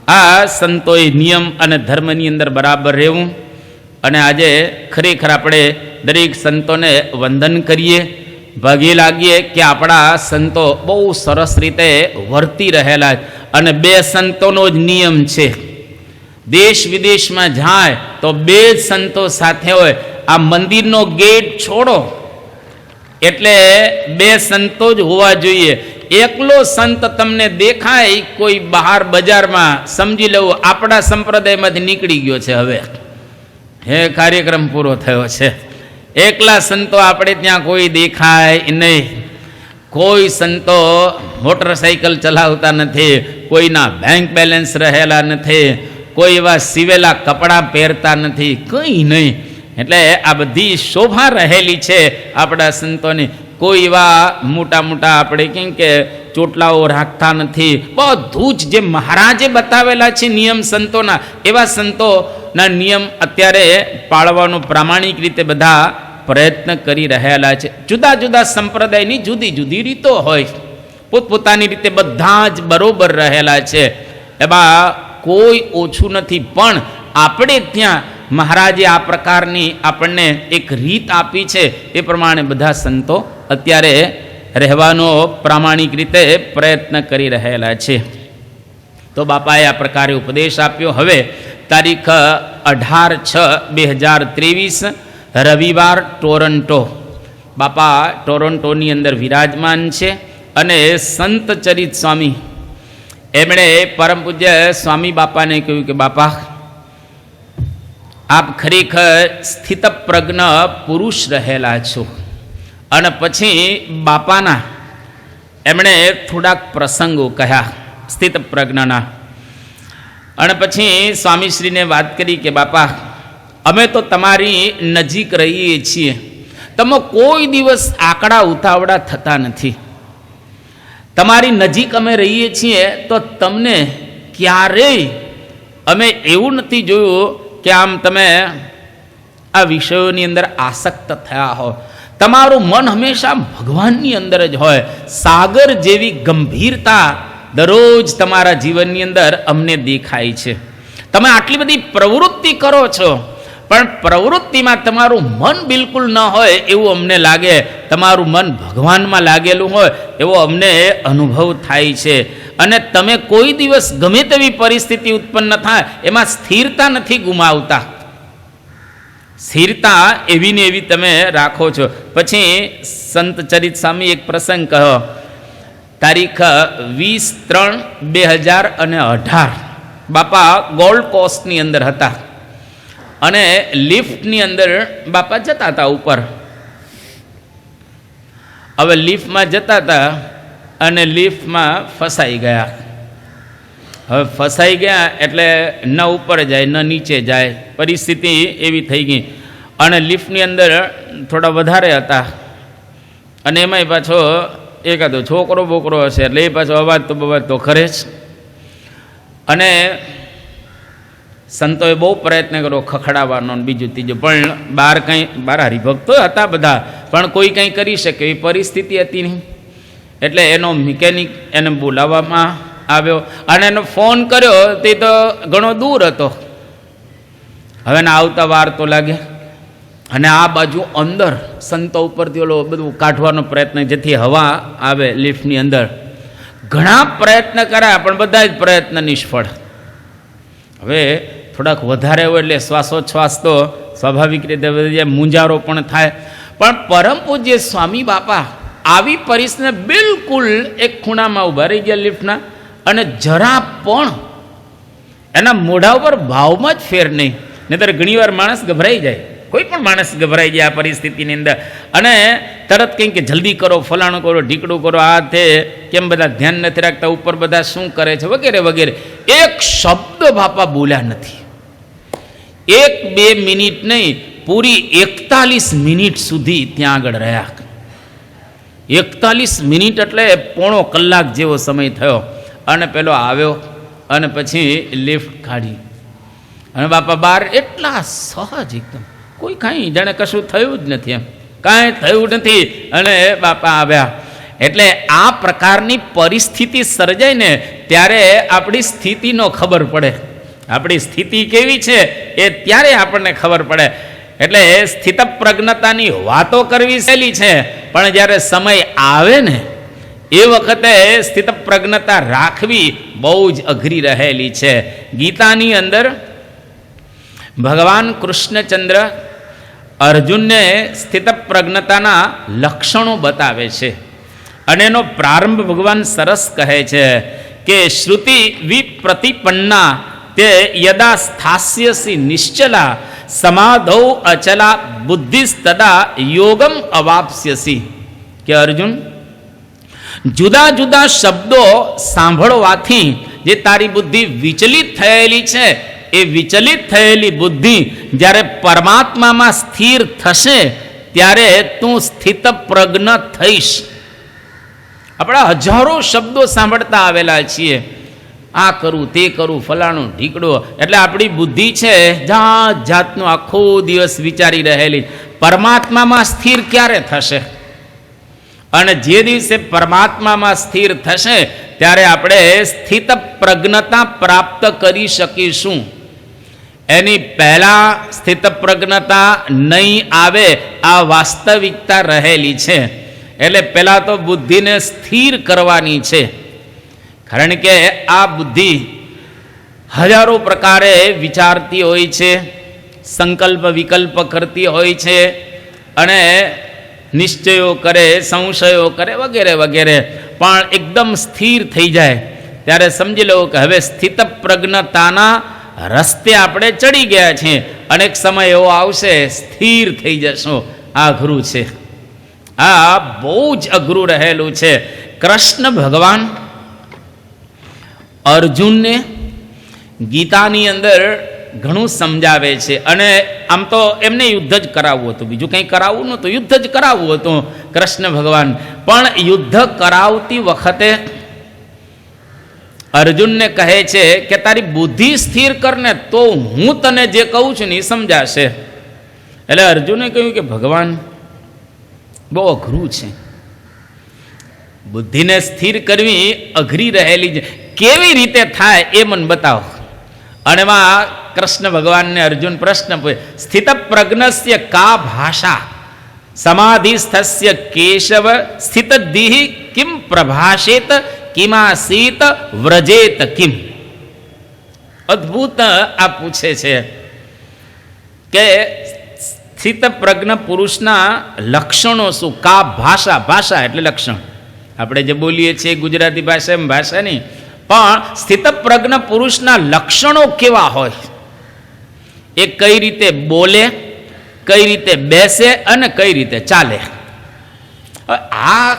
આ સંતોએ નિયમ અને ધર્મની અંદર બરાબર રહેવું અને આજે ખરેખર આપણે દરેક સંતોને વંદન કરીએ, ભાગે લાગીએ કે આપણા સંતો બહુ સરસ રીતે વર્તી રહેલા અને બે સંતોનો જ નિયમ છે। દેશ વિદેશમાં જાય તો બે સંતો સાથે હોય। આ મંદિરનો ગેટ છોડો એટલે બે સંતો જ હોવા જોઈએ। એકલો સંત તમને દેખાય કોઈ બહાર બજારમાં, સમજી લેવું આપણા સંપ્રદાયમાંથી નીકળી ગયો છે, હવે હે કાર્યક્રમ પૂરો થયો છે। એકલા સંતો આપણે ત્યાં કોઈ દેખાય નહીં। કોઈ સંતો મોટરસાઇકલ ચલાવતા નથી, કોઈના બેંક બેલેન્સ રહેલા નથી, કોઈ એવા સીવેલા કપડાં પહેરતા નથી, કંઈ નહીં। એટલે આ બધી શોભા રહેલી છે આપણા સંતોની। કોઈ એવા મોટા મોટા આપણે કેમ કે ચોટલાઓ રાખતા નથી। બધું જ જે મહારાજે બતાવેલા છે નિયમ સંતોના, એવા સંતોના નિયમ અત્યારે પાળવાનો પ્રામાણિક રીતે બધા પ્રયત્ન કરી રહેલા છે। જુદા જુદા સંપ્રદાયની જુદી જુદી રીતો હોય, પોતપોતાની રીતે બધા જ બરોબર રહેલા છે, એમાં કોઈ ઓછું નથી। પણ આપણે ત્યાં મહારાજે આ પ્રકારની આપણને એક રીત આપી છે, એ પ્રમાણે બધા સંતો અત્યારે રહેવાનો પ્રામાણિક રીતે પ્રયત્ન કરી રહેલા છે। તો બાપાએ આ પ્રકારે ઉપદેશ આપ્યો। હવે તારીખ 18/6/2023 રવિવાર ટોરન્ટો, બાપા ટોરન્ટોની અંદર વિરાજમાન છે અને સંત ચરિત સ્વામી એમણે પરમ પૂજ્ય સ્વામી બાપાને કહ્યું કે બાપા આપ ખરેખર સ્થિતપ્રજ્ઞ પુરુષ રહેલા છો। અને પછી બાપાના એમણે થોડાક પ્રસંગો કહ્યા સ્થિતપ્રજ્ઞના। અને પછી સ્વામીશ્રીને વાત કરી કે બાપા અમે તો તમારી નજીક રહીએ છીએ, તમે કોઈ દિવસ આંકડા ઉતાવળા થતા નથી। તમારી નજીક અમે રહીએ છીએ તો તમને ક્યારેય અમે એવું નથી જોયું કે આમ તમે આ વિષયોની અંદર આસક્ત થયા હો। તમારું મન હંમેશા ભગવાનની અંદર જ હોય। સાગર જેવી ગંભીરતા દરરોજ તમારા જીવનની અંદર અમને દેખાય છે। તમે આટલી બધી પ્રવૃત્તિ કરો છો, પણ પ્રવૃત્તિમાં તમારું મન બિલકુલ ન હોય એવું અમને લાગે। તમારું મન ભગવાનમાં લાગેલું હોય એવો અમને અનુભવ થાય છે। અને તમે કોઈ દિવસ ગમે તેવી પરિસ્થિતિ ઉત્પન્ન થાય એમાં સ્થિરતા નથી ગુમાવતા। સ્થિરતા એવી ને એવી તમે રાખો છો। પછી સંત ચરિત સ્વામી એક પ્રસંગ કહો, તારીખ 20/3/2018 બાપા ગોલ્ડ કોસ્ટની અંદર હતા અને લિફ્ટની અંદર બાપા જતા હતા ઉપર। હવે લિફ્ટમાં જતા હતા અને લિફ્ટમાં ફસાઈ ગયા। હવે ફસાઈ ગયા એટલે ન ઉપર જાય ન નીચે જાય, પરિસ્થિતિ એવી થઈ ગઈ। અને લિફ્ટની અંદર થોડા વધારે હતા અને એમાંય પાછો એકાદો છોકરો બોકરો હશે એટલે એ પાછો અવાજ તો ખરે જ। અને સંતોએ બહુ પ્રયત્ન કર્યો ખખડાવવાનો બીજું ત્રીજું, પણ બહાર હરિભક્તો હતા બધા, પણ કોઈ કંઈ કરી શકે એવી પરિસ્થિતિ હતી નહીં। એટલે એનો મિકેનિક એને બોલાવવામાં આવ્યો અને એનો ફોન કર્યો તે તો ઘણો દૂર હતો। હવે ને આવતા વાર તો લાગે અને આ બાજુ અંદર સંતો ઉપરથી ઓલો બધું કાઢવાનો પ્રયત્ન જેથી હવા આવે લિફ્ટની અંદર। ઘણા પ્રયત્ન કર્યા પણ બધા જ પ્રયત્ન નિષ્ફળ। હવે થોડાક વધારે હોય એટલે શ્વાસોચ્છ્વાસ તો સ્વાભાવિક રીતે મૂંઝારો પણ થાય। પણ પરમ પૂજ્ય સ્વામી બાપા આવી પરિસ્થિતિને બિલકુલ એક ખૂણામાં ઊભા રહી ગયા લિફ્ટના, અને જરા પણ એના મોઢા ઉપર ભાવમાં જ ફેર નહીં। નહીંતર ઘણીવાર માણસ ગભરાઈ જાય, કોઈ પણ માણસ ગભરાઈ જાય આ પરિસ્થિતિની અંદર અને તરત કંઈ કે જલ્દી કરો, ફલાણું કરો, ઢીકડું કરો, આ તે કેમ બધા ધ્યાન નથી રાખતા, ઉપર બધા શું કરે છે વગેરે વગેરે। એક શબ્દ બાપા બોલ્યા નથી, 1-2 મિનિટ નહીં, પૂરી 41 મિનિટ સુધી ત્યાં આગળ રહ્યા. 41 મિનિટ એટલે પોણો કલાક જેવો સમય થયો. અને પેલો આવ્યો અને પછી લિફ્ટ કાઢી અને બાપા બહાર એટલા સહજ એકદમ, કોઈ કાંઈ જાણે કશું થયું જ નથી, એમ કાંઈ થયું નથી. અને બાપા આવ્યા. એટલે આ પ્રકારની પરિસ્થિતિ સર્જાય ને ત્યારે આપણી સ્થિતિનો ખબર પડે. આપણી સ્થિતિ કેવી છે એ ત્યારે આપણને ખબર પડે. એટલે સ્થિતપ્રજ્ઞતાની વાતો કરવી સહેલી છે, પણ જ્યારે સમય આવે ને એ વખતે સ્થિતપ્રજ્ઞતા રાખવી બહુ જ અઘરી રહેલી છે. ગીતાની અંદર ભગવાન કૃષ્ણચંદ્ર અર્જુનને સ્થિતપ્રજ્ઞતાના લક્ષણો બતાવે છે. અને એનો પ્રારંભ ભગવાન સરસ કહે છે કે શ્રુતિ વિપ્રતિપન્ના તે યદા સ્થાસ્યસી નિશ્ચલા સમાધૌ અચલા બુદ્ધિસ્તદા યોગમ અવાપ્સ્યસી. કે અર્જુન, જુદા જુદા શબ્દો સાંભળવાથી જે તારી બુદ્ધિ વિચલિત થયેલી છે, એ વિચલિત થયેલી બુદ્ધિ જ્યારે પરમાત્મામાં સ્થિર થશે ત્યારે તું સ્થિતપ્રજ્ઞ થઈશ. આપણા હજારો શબ્દો સાંભળતા આવેલા છીએ, આ કરું તે કરું ફલાણું ઢીકડો. એટલે આપણી બુદ્ધિ છે જાત જાતનું આખો દિવસ વિચારી રહેલી. પરમાત્મામાં સ્થિર ક્યારે થશે? અને જે દિવસે પરમાત્મામાં સ્થિર થશે ત્યારે આપણે સ્થિત પ્રજ્ઞતા પ્રાપ્ત કરી શકીશું. એની પહેલા સ્થિત પ્રજ્ઞતા નહીં આવે આ વાસ્તવિકતા રહેલી છે. એટલે પહેલાં તો બુદ્ધિને સ્થિર કરવાની છે. કારણ કે આ બુદ્ધિ હજારો પ્રકારે વિચારતી હોય છે, સંકલ્પ વિકલ્પ કરતી હોય છે, અને નિશ્ચયો કરે, સંશયો કરે, વગેરે વગેરે. પણ એકદમ સ્થિર થઈ જાય ત્યારે સમજી લો કે હવે સ્થિત પ્રજ્ઞતાના રસ્તે આપણે ચડી ગયા છીએ. અનેક સમય એવો આવશે સ્થિર થઈ જશો. આ અઘરું છે, આ બહુ જ અઘરું રહેલું છે. કૃષ્ણ ભગવાન અર્જુનને ગીતાની અંદર ઘણું સમજાવે છે. અને આમ તો એમને યુદ્ધ જ કરાવવું હતું, બીજું કંઈ કરાવવું નહોતું, યુદ્ધ જ કરાવવું હતું કૃષ્ણ ભગવાન. પણ યુદ્ધ કરાવતી વખતે અર્જુનને કહે છે કે તારી બુદ્ધિ સ્થિર કરને તો હું તને જે કહું છું ને એ સમજાશે. એટલે અર્જુને કહ્યું કે ભગવાન બહુ અઘરું છે, બુદ્ધિને સ્થિર કરવી અઘરી રહેલી છે, કેવી રીતે થાય એ મને બતાવો. અને એમાં કૃષ્ણ ભગવાનને અર્જુન પ્રશ્ન પૂછે, સ્થિત પ્રજ્ઞસ્ય કા ભાષા સમાધિસ્થસ્ય કેશવ સ્થિત દિહિ કિમ પ્રભાષેત કિમાસીત વ્રજેત કિમ. અદ્ભુત આ પૂછે છે કે સ્થિત પ્રજ્ઞ પુરુષના લક્ષણો શું? કા ભાષા, ભાષા એટલે લક્ષણ. આપણે જે બોલીએ છીએ ગુજરાતી ભાષા એમ ભાષા નહીં, પણ સ્થિત પ્રજ્ઞ પુરુષના લક્ષણો કેવા હોય? એ કઈ રીતે બોલે, કઈ રીતે બેસે અને કઈ રીતે ચાલે. આ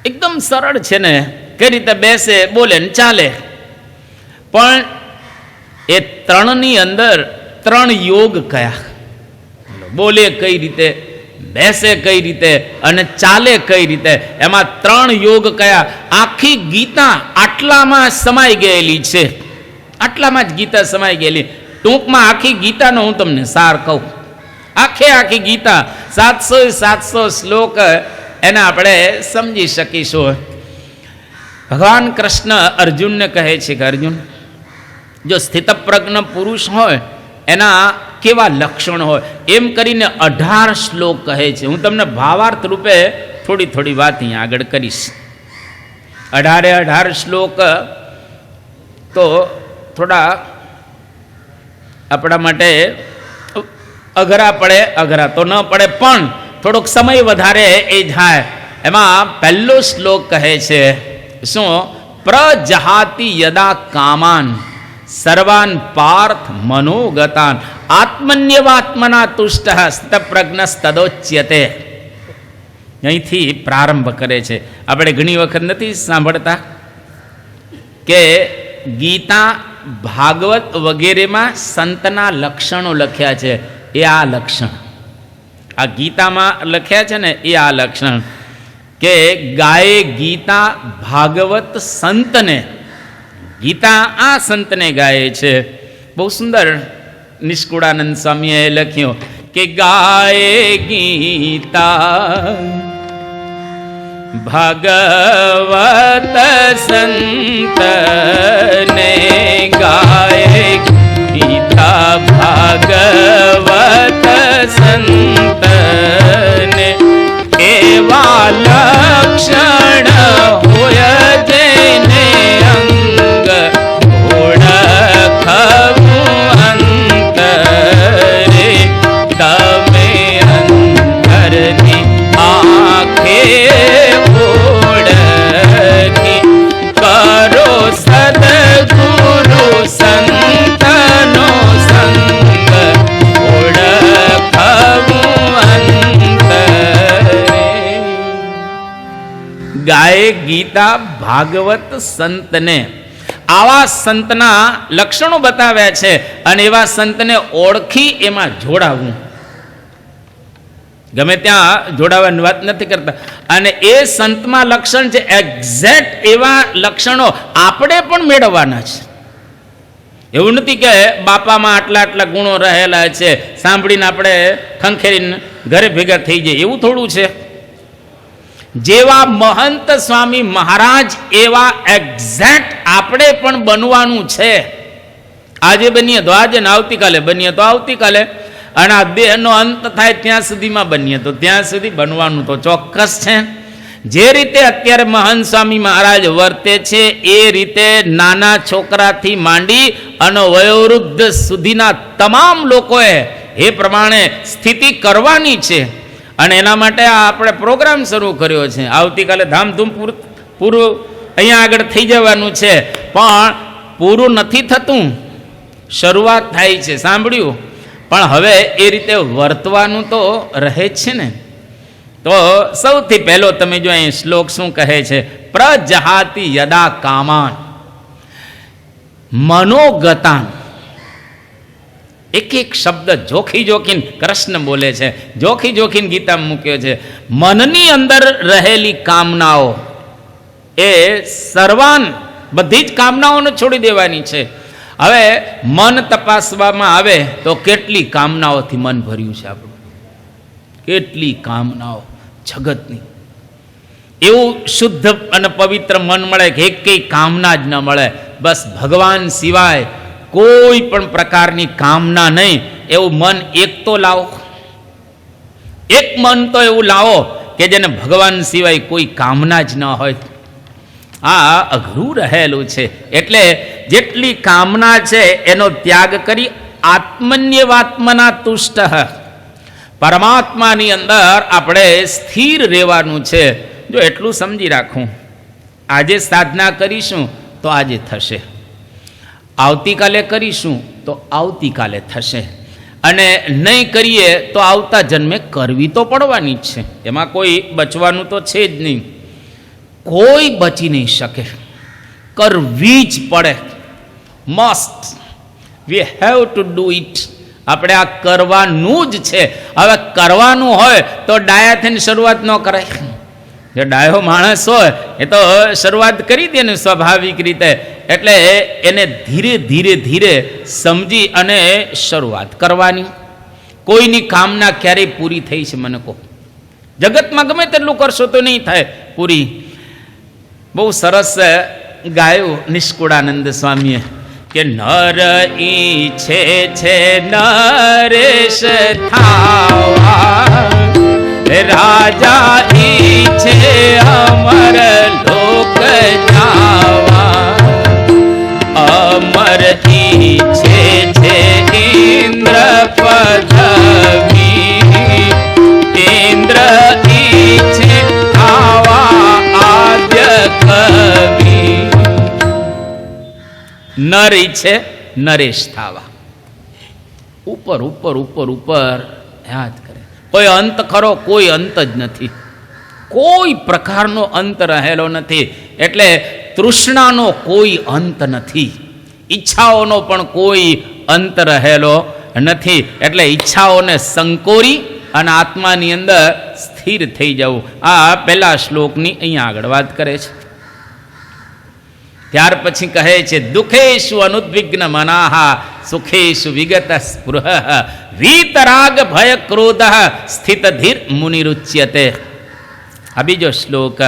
એકદમ સરળ છે ને, કઈ રીતે બેસે, બોલે ને ચાલે. પણ એ ત્રણની અંદર ત્રણ યોગ કયા? બોલે કઈ રીતે, બેસે કઈ રીતે અને ચાલે કઈ રીતે, એમાં ત્રણ યોગ કયા? આખી ગીતા આટલામાં સમાઈ ગયેલી છે. આટલામાં જ ગીતા સમાઈ ગયેલી. ટૂંકમાં આખી ગીતાનો હું તમને સાર કહું. આખી ગીતા 700 શ્લોક એને આપણે સમજી શકીશું. ભગવાન કૃષ્ણ અર્જુનને કહે છે કે અર્જુન, જો સ્થિતપ્રજ્ઞ પુરુષ હોય એના કેવા લક્ષણ હોય, એમ કરીને 18 શ્લોક કહે છે. હું તમને ભાવાર્થ રૂપે થોડી વાત અહીંયા આગળ કરીશ. 18 શ્લોક તો થોડા આપણા માટે અઘરા પડે, અઘરા તો ન પડે, પણ થોડોક સમય વધારે એ જાય. એમાં પહેલો શ્લોક કહે છે શું? પ્રજહાતિ યદા કામાન સર્વાન પાર્થ મનોગતાન આત્મન્યવાત્મના તુષ્ટ સ્થિતપ્રજ્ઞસ્તદોચ્યતે. અહીંથી પ્રારંભ કરે છે. આપણે ઘણી વખત નથી સાંભળતા કે ગીતા ભાગવત વગેરેમાં સંતના લક્ષણો લખ્યા છે, એ આ લક્ષણ આ ગીતામાં લખ્યા છે ને, એ આ લક્ષણ કે ગાય ગીતા ભાગવત સંતને, ગીતા આ સંતને ગાય છે. બહુ સુંદર નિષ્કુળાનંદ સ્વામીએ લખ્યું કે ગાય ગીતા ભાગવત સંતને, ગાય ગીતા ભાગવત સંતને, એવા લક્ષણ હોય જેને અંગ ઓળખવું અંતરે, તમે અંતરની આંખે ઓળખી કરો સદગુરુ સંતનો સંગ ઓળખવું અંતરે. ગાય ગીતા ભાગવત સંતને, આવા સંતના લક્ષણો બતાવ્યા છે અને એવા સંતને ઓળખી એમાં જોડાવું. ગમે ત્યાં જોડાવાની વાત નથી કરતા. અને એ સંતમાં લક્ષણ છે, એક્ઝેક્ટ એવા લક્ષણો આપણે પણ મેળવવાના છે. એવું નથી કે બાપામાં આટલા આટલા ગુણો રહેલા છે, સાંભળીને આપણે ખંખેરીને ઘરે ભેગા થઈ જાય, એવું થોડું છે. જેવા મહંત સ્વામી મહારાજ એવા એક્ઝેક્ટ આપણે પણ બનવાનું છે. આજે બનીએ તો આજે, ને આવતીકાલે બનીએ તો આવતીકાલે, અને આ દેહનો અંત થાય ત્યાં સુધીમાં બનીએ તો ત્યાં સુધી બનવાનું તો ચોક્કસ છે. જે રીતે અત્યારે મહંત સ્વામી મહારાજ વર્તે છે એ રીતે નાના છોકરાથી માંડી અને વયોવૃદ્ધ સુધીના તમામ લોકોએ એ પ્રમાણે સ્થિતિ કરવાની છે. અને એના માટે આપણે પ્રોગ્રામ શરૂ કર્યો છે. આવતીકાલે ધામધૂમ પૂરું અહીંયા આગળ થઈ જવાનું છે, પણ પૂરું નથી થતું, શરૂઆત થાય છે, સાંભળ્યું? પણ હવે એ રીતે વર્તવાનું તો રહે જ છે ને. તો સૌથી પહેલો તમે જો અહીં શ્લોક શું કહે છે, પ્રજહાતિ યદા કામાન મનોગતાન. એક એક શબ્દ જોખી જોખીને કૃષ્ણ બોલે છે, જોખી જોખીને ગીતામાં મૂક્યો છે. મનની અંદર રહેલી કામનાઓ એ સર્વાન, બધી જ કામનાઓને છોડી દેવાની છે. હવે મન તપાસવામાં આવે તો કેટલી કામનાઓથી મન ભર્યું છે આપણું, કેટલી કામનાઓ જગતની. એવું શુદ્ધ અને પવિત્ર મન મળે કે એક કઈ કામના જ ન મળે, બસ ભગવાન સિવાય કોઈ પણ પ્રકારની કામના નહીં, એવું મન એક તો લાવો. એક મન તો એવું લાવો કે જેને ભગવાન સિવાય કોઈ કામના જ ન હોય. આ અઘરું રહેલું છે. એટલે જેટલી કામના છે એનો ત્યાગ કરી આત્મન્યવાત્મના તુષ્ટ, પરમાત્માની અંદર આપણે સ્થિર રહેવાનું છે. જો એટલું સમજી રાખું, આજે સાધના કરીશું તો આજે થશે, આવતીકાલે કરીશું તો આવતીકાલે થશે, અને નહીં કરીએ તો આવતા જન્મે કરવી તો પડવાની જ છે. એમાં કોઈ બચવાનું તો છે જ નહીં, કોઈ બચી નહીં શકે, કરવી જ પડે. Must, we have to do it. આપણે આ કરવાનું જ છે. હવે કરવાનું હોય તો ડાયા થઈને શરૂઆત ન કરાય. જો ડાયો માણસ હોય એ તો શરૂઆત કરી દે ને સ્વાભાવિક રીતે. એટલે એને ધીરે ધીરે ધીરે સમજી અને શરૂઆત કરવાની. કોઈની કામના ક્યારેય પૂરી થઈ છે મને કહો? જગતમાં ગમે તેટલું કરશો તો નહીં થાય પૂરી. બહુ સરસ ગાયું નિષ્કુળાનંદ સ્વામીએ કે નર ઈચ્છે છે નરેશ થાવા, રાજા ઈચ્છે અમર લોક જાવા, અમર ઈચ્છે છે ઇન્દ્ર પદવી, ઇન્દ્ર ઈચ્છે આવા આદ્ય કવિ, નર ઈચ્છે નરેશ થાવા. ઉપર ઉપર ઉપર ઉપર યાદ કરે. કોઈ અંત ખરો? કોઈ અંત જ નથી, કોઈ પ્રકારનો અંત રહેલો નથી. એટલે તૃષ્ણાનો કોઈ અંત નથી. ઈચ્છાઓનો પણ કોઈ અંત રહેલો નથી. એટલે ઈચ્છાઓને સંકોરી અને આત્માની અંદર સ્થિર થઈ જવું, આ પહેલા શ્લોકની અહીંયા આગળ વાત કરે છે. ત્યાર પછી કહે છે, દુઃખેશુ અનુદ્વિગ્ન મનાહા સુખેશુ વિગત સ્પૃહ વીતરાગ ભય ક્રોધ સ્થિત ધીર મુનિરુચ્યતે. આ બીજો શ્લોક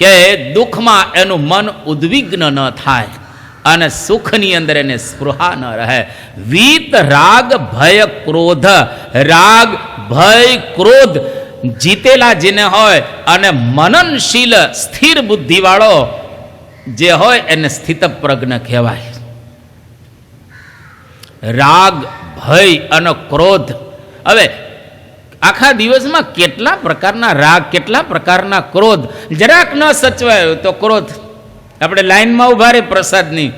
કે દુઃખમાં એનું મન ઉદ્વિગ્ન ન થાય અને સુખની અંદર એને સ્પૃહા ન રહે. વીત રાગ ભય ક્રોધ, રાગ ભય ક્રોધ જીતેલા જેને હોય અને મનનશીલ સ્થિર બુદ્ધિવાળો જે હોય એને સ્થિત પ્રજ્ઞ કહેવાય. રાગ ભય અને ક્રોધ, હવે આખા દિવસમાં કેટલા પ્રકારના રાગ, કેટલા પ્રકારના ક્રોધ. જરાક ન સચવાયો તો ક્રોધ. આપણે લાઈનમાં ઉભા રહે પ્રસાદની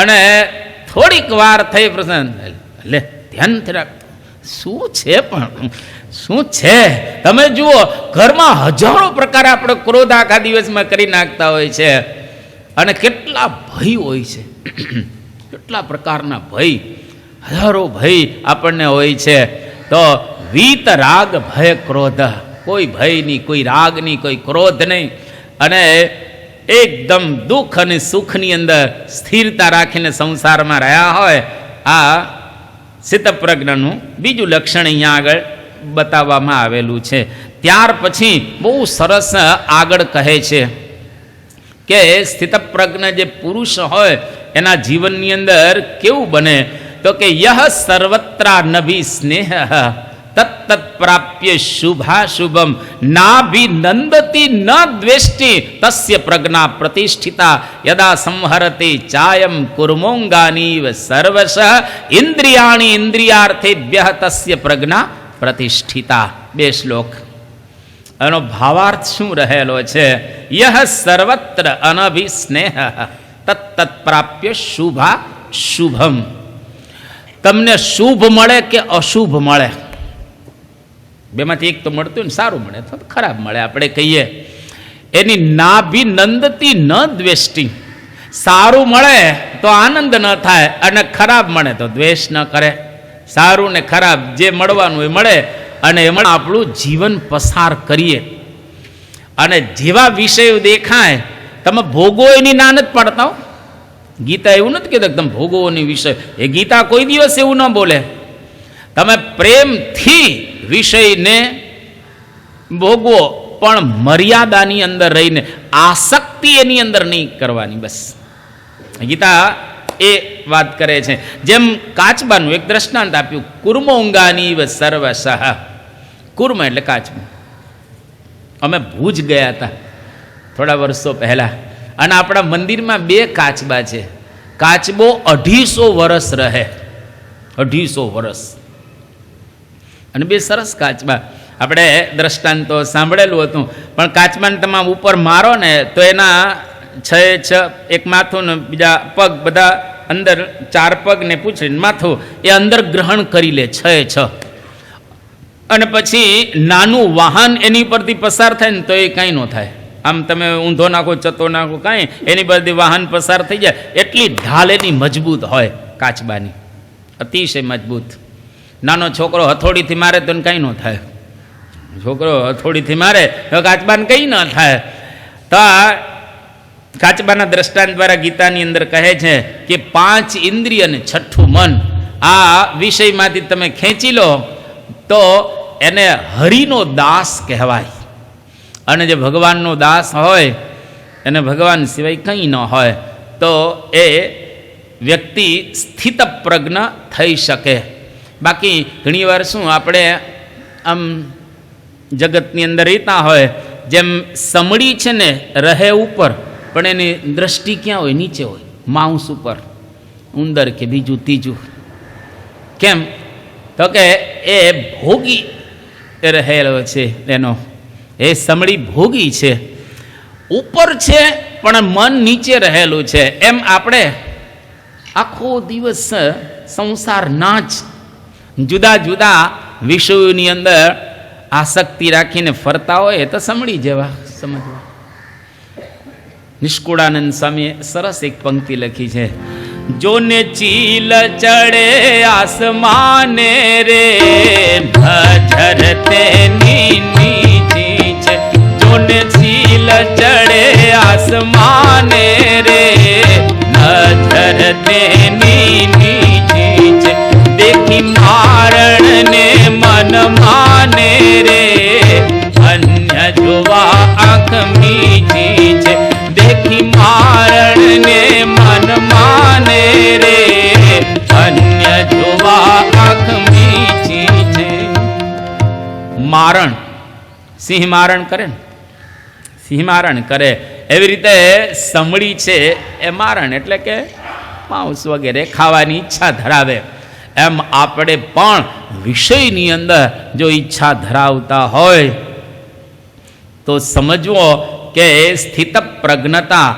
અને થોડીક વાર થઈ પ્રસાદ લે ધ્યાનથી રાખ, શું છે પણ શું છે. તમે જુઓ ઘરમાં હજારો પ્રકાર આપણે ક્રોધ આખા દિવસમાં કરી નાખતા હોય છે અને કેટલા ભય હોય છે, કેટલા પ્રકારના ભય, હજારો ભય આપણને હોય છે. તો વીત રાગ ભય ક્રોધ, કોઈ ભય નહીં, કોઈ રાગ નહીં, કોઈ ક્રોધ નહીં અને એકદમ દુઃખ અને સુખની અંદર સ્થિરતા રાખીને સંસારમાં રહ્યા હોય, આ સ્થિતપ્રજ્ઞનું બીજું લક્ષણ અહીંયા આગળ બતાવવામાં આવેલું છે. ત્યાર પછી બહુ સરસ આગળ કહે છે કે સ્થિતપ્રજ્ઞ જે પુરુષ હોય એના જીવનની અંદર કેવું બને, તો કે યહ સર્વત્રાનભી સ્નેહ તત્ત પ્રાપ્ય શુભાશુભમ નાભિનંદતી ન દ્વેષ્ટિ તસ્ય પ્રજ્ઞા પ્રતિષ્ઠિતા યદા સંહરતે ચાયમ કુર્મોંગાનીવ સર્વશ ઇન્દ્રિયાણી ઇન્દ્રિયાર્થેભ્યઃ તસ્ય પ્રજ્ઞા પ્રતિષ્ઠિતા. બે શ્લોક, એનો ભાવાર્થ શું રહેલો છે? યહ સર્વત્ર અનભિસ્નેહ તત્ત પ્રાપ્ય શુભા શુભમ. તમને શુભ મળે કે અશુભ મળે, બેમાંથી એક તો મળતું ને સારું મળે અથવા તો ખરાબ મળે આપણે કહીએ, એની નાભિનંદતી ન દ્વેષ્ટિ. સારું મળે તો આનંદ ન થાય અને ખરાબ મળે તો દ્વેષ ન કરે. સારું ને ખરાબ જે મળવાનું એ મળે અને એમાં આપણું જીવન પસાર કરીએ. અને જેવા વિષયો દેખાય તમે ભોગવો એની ના નથી પાડતા હો. ગીતા એવું નથી કહેતા તમે ભોગવોની વિષય, એ ગીતા કોઈ દિવસ એવું ન બોલે. તમે પ્રેમથી વિષયને ભોગવો પણ મર્યાદાની અંદર રહીને, આસક્તિ એની અંદર નહીં કરવાની. બસ ગીતા એ વાત કરે છે. જેમ કાચબાનું એક દ્રષ્ટાંત આપ્યું, કુર્મોંગાનીવ સર્વશ. કુર્મ એટલે કાચબું. અમે ભુજ ગયા હતા થોડા વર્ષો પહેલાં અને આપણા મંદિરમાં બે કાચબા છે. કાચબો 250 વર્ષ રહે, 250 વર્ષ, અને બે સરસ કાચબા. આપણે દ્રષ્ટાંતો સાંભળેલું હતું, પણ કાચબાને તમે ઉપર મારો ને તો એના 6 એક માથું ને બીજા પગ બધા અંદર, 4 પગ ને પૂછડીને માથું એ અંદર ગ્રહણ કરી લે 6. અને પછી નાનું વાહન એની પરથી પસાર થાય ને તો એ કાંઈ ન થાય. આમ તમે ઊંધો નાખો, ચતો નાખો, કાંઈ એની પરથી વાહન પસાર થઈ જાય. એટલી ઢાલ એની મજબૂત હોય કાચબાની, અતિશય મજબૂત. નાનો છોકરો હથોડીથી મારે તો કાંઈ ન થાય. છોકરો હથોડીથી મારે તો કાચબાને કંઈ ન થાય. તો આ કાચબાના દ્રષ્ટાંત દ્વારા ગીતાની અંદર કહે છે કે 5 ઇન્દ્રિય અને 6ઠું મન આ વિષયમાંથી તમે ખેંચી લો તો એને હરિનો દાસ કહેવાય. અને જે ભગવાનનો દાસ હોય એને ભગવાન સિવાય કંઈ ન હોય તો એ વ્યક્તિ સ્થિત પ્રજ્ઞ થઈ શકે. બાકી ઘણીવાર શું આપણે આમ જગતની અંદર રહેતા હોય, જેમ સમડી છે ને રહે ઉપર પણ એની દ્રષ્ટિ ક્યાં હોય? નીચે હોય, માઉસ ઉપર, ઉંદર કે બીજું ત્રીજું. કેમ? તો કે એ ભોગી રહેલો છે, એનો એ સમડી ભોગી છે, ઉપર છે પણ મન નીચે રહેલું છે. એમ આપણે આખો દિવસ સંસારના જ જુદા જુદા વિષયોની અંદર આસક્તિ રાખીને ફરતા હોય તો સમળી જેવા સમજવા. નિષ્કુળાનંદ સ્વામીએ સરસ એક પંક્તિ લખી છે, જોને ચીલ ચડે આસમાને રે નજર તેની નીચી છે. જોને ચીલ ચડે આસમાને રે નજર તેની નીચી છે. દેખી મારણ ને મન માને રે અન્ય જોવા આંખ મીચી છે. દેખી મારણ ને મન માને રે અન્ય જોવા આંખ મીચી છે. મારણ સિંહ મારણ કરે ને, સિંહ મારણ કરે એવી રીતે સમળી છે એ મારણ એટલે કે માંસ વગેરે ખાવાની ઈચ્છા ધરાવે. એમ આપણે પણ વિષયની અંદર જો ઈચ્છા ધરાવતા હોય તો સમજવો કે સ્થિત પ્રજ્ઞતા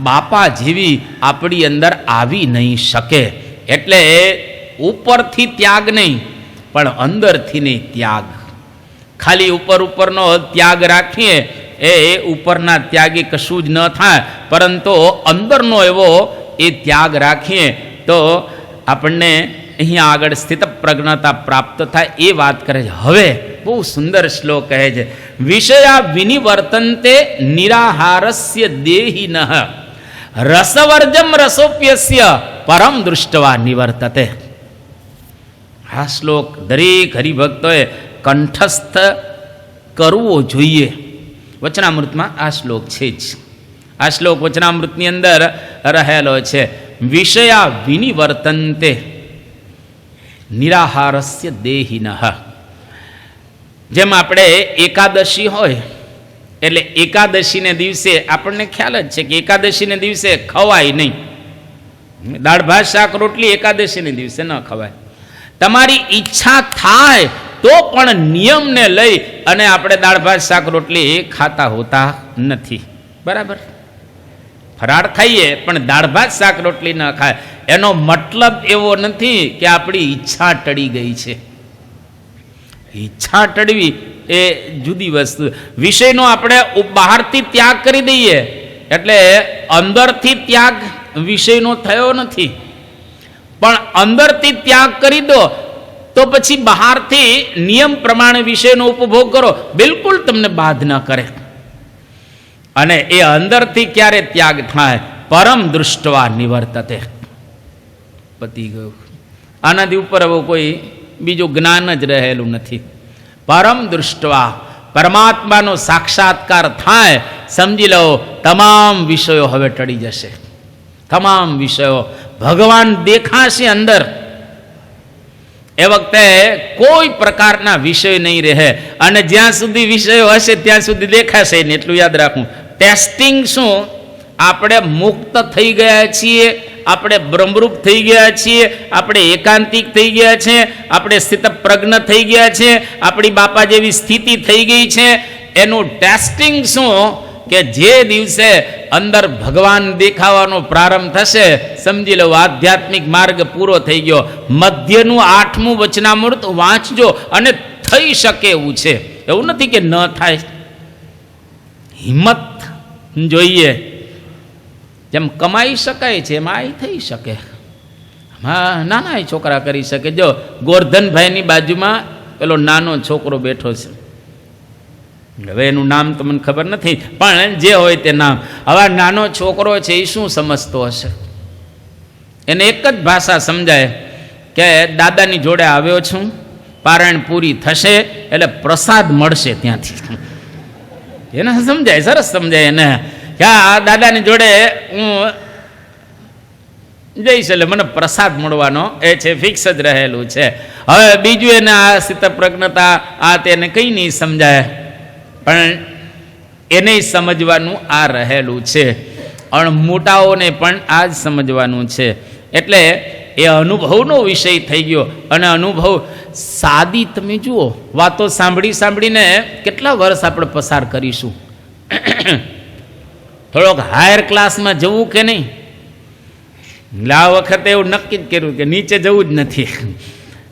બાપા જેવી આપણી અંદર આવી નહીં શકે. એટલે ઉપરથી ત્યાગ નહીં પણ અંદરથી નહીં ત્યાગ. ખાલી ઉપરનો ત્યાગ રાખીએ એ ઉપરના ત્યાગી કશું જ ન થાય, પરંતુ અંદરનો એવો એ ત્યાગ રાખીએ તો આપણને અહીંયા આગળ સ્થિત પ્રજ્ઞતા પ્રાપ્ત થાય. એ વાત કરે છે. હવે બહુ સુંદર શ્લોક કહે છે, વિષયા વિનિવર્તન્તે નિરાહારસ્ય દેહિનઃ રસવર્જમ રસોપ્યસ્ય પરમ દૃષ્ટવા નિવર્તતે. આ શ્લોક દરેક હરિભક્તોએ કંઠસ્થ કરવો જોઈએ. વચનામૃતમાં આ શ્લોક છે જ. આ શ્લોક વચનામૃતની અંદર રહેલો છે. વિષયા વિનિવર્તન્તે નિરાહારસ્ય દેહિનઃ. જેમ આપણે એકાદશી હોય એટલે એકાદશીને દિવસે આપણને ખ્યાલ જ છે કે એકાદશીને દિવસે ખવાય નહીં. દાળ ભાત શાક રોટલી એકાદશીને દિવસે ન ખવાય. તમારી ઈચ્છા થાય તો પણ નિયમને લઈ અને આપણે દાળ ભાત શાક રોટલી ખાતા હોતા નથી. બરાબર, ફરાળ ખાઈએ પણ દાળ ભાત શાક રોટલી ન ખાય એનો મતલબ એવો નથી કે આપણી ઈચ્છા ટળી ગઈ છે. ઈચ્છા ટળવી એ જુદી વસ્તુ. વિષયનો આપણે બહારથી ત્યાગ કરી દઈએ એટલે અંદરથી ત્યાગ વિષયનો થયો નથી. પણ અંદરથી ત્યાગ કરી દો તો પછી બહારથી નિયમ પ્રમાણે વિષયનો ઉપભોગ કરો, બિલકુલ તમને બાધ ન કરે. અને એ અંદરથી ક્યારે ત્યાગ થાય? પરમ દૃષ્ટવા નિવર્તતે. પતી ગયું. આનાથી ઉપર હવે કોઈ બીજું જ્ઞાન જ રહેલું નથી. પરમ દૃષ્ટવા પરમાત્માનો સાક્ષાત્કાર થાય, સમજી લો તમામ વિષયો હવે ટળી જશે. તમામ વિષયો ભગવાન દેખાશે અંદર. એ વખતે કોઈ પ્રકારના વિષય નહીં રહે. અને જ્યાં સુધી વિષયો હશે ત્યાં સુધી દેખાશે નહીં. એટલું યાદ રાખવું. ટેસ્ટિંગ શું? આપણે મુક્ત થઈ ગયા છીએ, આપણે બ્રહ્મરૂપ થઈ ગયા છીએ, આપણે એકાંતિક થઈ ગયા છે, આપણે સ્થિત પ્રજ્ઞ થઈ ગયા છે, આપણી બાપા જેવી સ્થિતિ થઈ ગઈ છે. એનું ટેસ્ટિંગ શું? કે જે દિવસે અંદર ભગવાન દેખાવાનો પ્રારંભ થશે, સમજી લો આધ્યાત્મિક માર્ગ પૂરો થઈ ગયો. મધ્યનું 8મું વચનામૃત વાંચજો અને થઈ શકે એવું છે. એવું નથી કે ન થાય. હિંમત જોઈએ. જેમ કમાઈ શકાય છે એમ આ થઈ શકે. હા, નાના છોકરા કરી શકે. જો ગોરધનભાઈની બાજુમાં પેલો નાનો છોકરો બેઠો છે. હવે એનું નામ તો મને ખબર નથી, પણ જે હોય તે નામ. હવે નાનો છોકરો છે એ શું સમજતો હશે? એને એક જ ભાષા સમજાય કે દાદાની જોડે આવ્યો છું, પારાયણ પૂરી થશે એટલે પ્રસાદ મળશે ત્યાંથી. એને સમજાય, સરસ સમજાય એને કે આ દાદાની જોડે હું જઈશ એટલે મને પ્રસાદ મળવાનો એ છે, ફિક્સ જ રહેલું છે. હવે બીજું એને આ સ્થિત પ્રજ્ઞતા આ તેને કંઈ નહીં સમજાય, પણ એને સમજવાનું આ રહેલું છે. અને મોટાઓને પણ આ જ સમજવાનું છે. એટલે એ અનુભવનો વિષય થઈ ગયો. અને અનુભવ સાદી તમે જુઓ, વાતો સાંભળી સાંભળીને કેટલા વર્ષ આપણે પસાર કરીશું. થોડોક હાયર ક્લાસમાં જવું કે નહીં? આ વખતે એવું નક્કી જ કર્યું કે નીચે જવું જ નથી.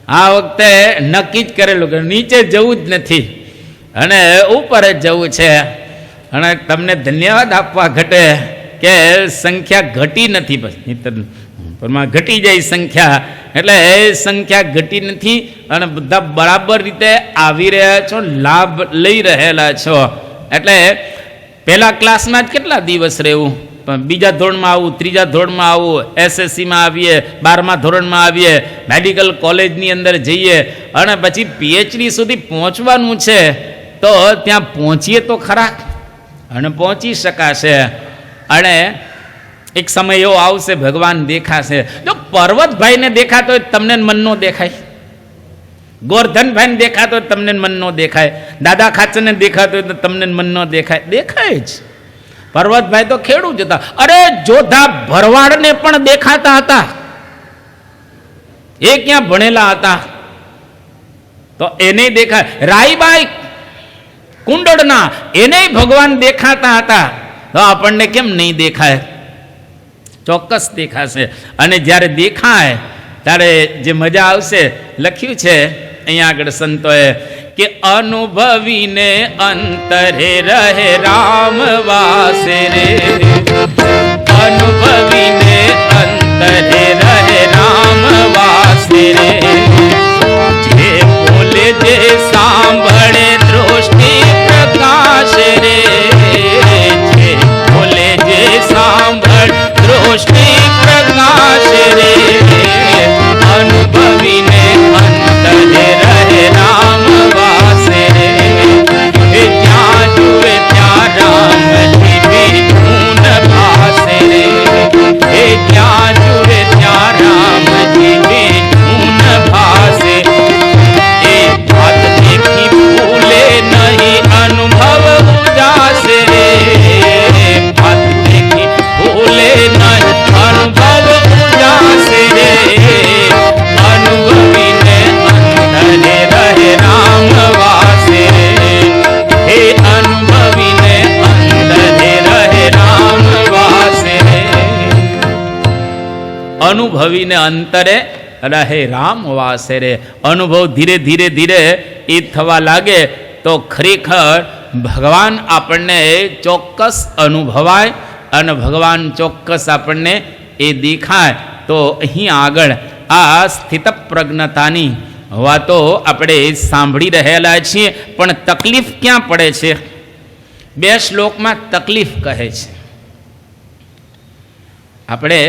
આ વખતે નક્કી જ કરેલું કે નીચે જવું જ નથી અને ઉપર જ જવું છે. અને તમને ધન્યવાદ આપવા ઘટે કે સંખ્યા ઘટી નથી. બસ પણ ઘટી જાય સંખ્યા, એટલે એ સંખ્યા ઘટી નથી અને બધા બરાબર રીતે આવી રહ્યા છો, લાભ લઈ રહેલા છો. એટલે પહેલા ક્લાસમાં જ કેટલા દિવસ રહેવું, પણ બીજા ધોરણમાં આવું, ત્રીજા ધોરણમાં આવું, એસએસસીમાં આવીએ, 12મા ધોરણમાં આવીએ, મેડિકલ કોલેજની અંદર જઈએ અને પછી પીએચડી સુધી પહોંચવાનું છે, તો ત્યાં પહોંચીએ તો ખરા અને પહોંચી શકાશે. અને એક સમય એવો આવશે ભગવાન દેખાશે. જો પર્વતભાઈને દેખાતો હોય તમને મન નો દેખાય, ગોરધનભાઈને દેખાતો હોય તમને મન નો દેખાય, દાદા ખાચરને દેખાતો હોય તો તમને મન નો દેખાય, દેખાય જ. પર્વતભાઈ તો ખેડૂત હતા, અરે જોધા ભરવાડને પણ દેખાતા હતા, એ ક્યાં ભણેલા હતા તો એને દેખાય. રાઈબાઈ કુંડળના એને ભગવાન દેખાતા હતા, તો આપણને કેમ નહીં દેખાય? ચોક્કસ દેખાશે. અને જ્યારે દેખાય ત્યારે જે મજા આવશે, લખ્યું છે અહીંયા આગળ સંતોએ કે અનુભવીને અંતરે રહે રામ વાસે રે, અનુભવીને અંતરે રહે રામ વાસે રે, જે બોલે જે સાંભળે દૃષ્ટિ પ્રકાશ રે, જે બોલે જે સાંભળ દૃષ્ટિ પ્રકાશ રે, અનુભવીને અંતરે રહે રામ વાસે રે, જ્યાં જુએ ત્યાં રામજી વિધૂન ભાસે રે, જ્યાં જુએ ત્યાં રામજી વિધૂન ભાસે, એ વાત દેખી ભૂલે નહીં અનુભવ ઉજાસે રે, વાત દેખી ભૂલે નહીં અનુભવ ઉજાસે રે, અનુભવીને અંતરે રહે રામ વાસે રે, હે અનુભવીને અંતરે રહે રામ વાસે રે, અનુભવીને અંતરે રહે રામ વાસે રે. અનુભવ ધીરે ધીરે ધીરે એ થવા લાગે તો ખરેખર ભગવાન આપણને ચોક્કસ અનુભવાય અને ભગવાન ચોક્કસ આપણને એ દેખાય. તો અહીં આગળ આ સ્થિત પ્રજ્ઞતાની વાતો આપણે સાંભળી રહેલા છીએ, પણ તકલીફ ક્યાં પડે છે? 2 શ્લોકમાં તકલીફ કહે છે. આપણે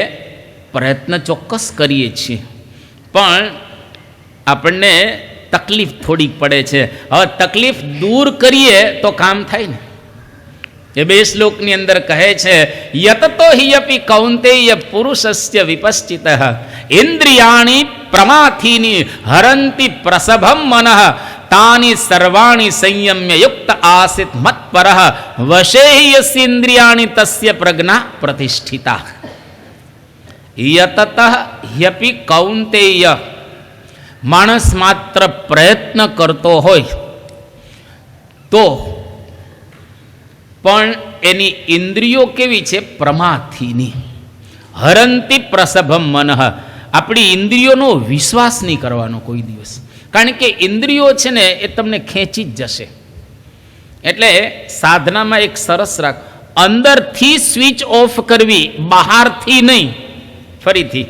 પ્રયત્ન ચોક્કસ કરીએ છીએ, પણ આપણને તકલીફ થોડીક પડે છે. હવે તકલીફ દૂર કરીએ તો કામ થાય ને. એ 2 શ્લોકની અંદર કહે છે યતતો હિયપી કૌંતેય પુરુષસ્ય વિપશ્ચિતઃ ઇન્દ્રિયાણિ પ્રમાથીની હરંતિ પ્રસભમ મનઃ તાની સર્વાણી સંયમ્ય યુક્ત આસિત મત્પરઃ વશે યસ્યેન્દ્રિયાણિ તસ્ય પ્રજ્ઞા પ્રતિષ્ઠિતા. યતત હિયપી કૌંતેય, માણસ માત્ર પ્રયત્ન કરતો હોય તો પણ એની ઇન્દ્રિયો કેવી છે? પ્રમાથીની. હરંતિ પ્રસભમ મનઃ, આપણી ઇન્દ્રિયોનો વિશ્વાસ નહીં કરવાનો કોઈ દિવસ, કારણ કે ઇન્દ્રિયો છે ને એ તમને ખેંચી જ જશે. એટલે સાધનામાં એક સરસ રાખ, અંદરથી સ્વિચ ઓફ કરવી, બહારથી નહીં. ફરીથી,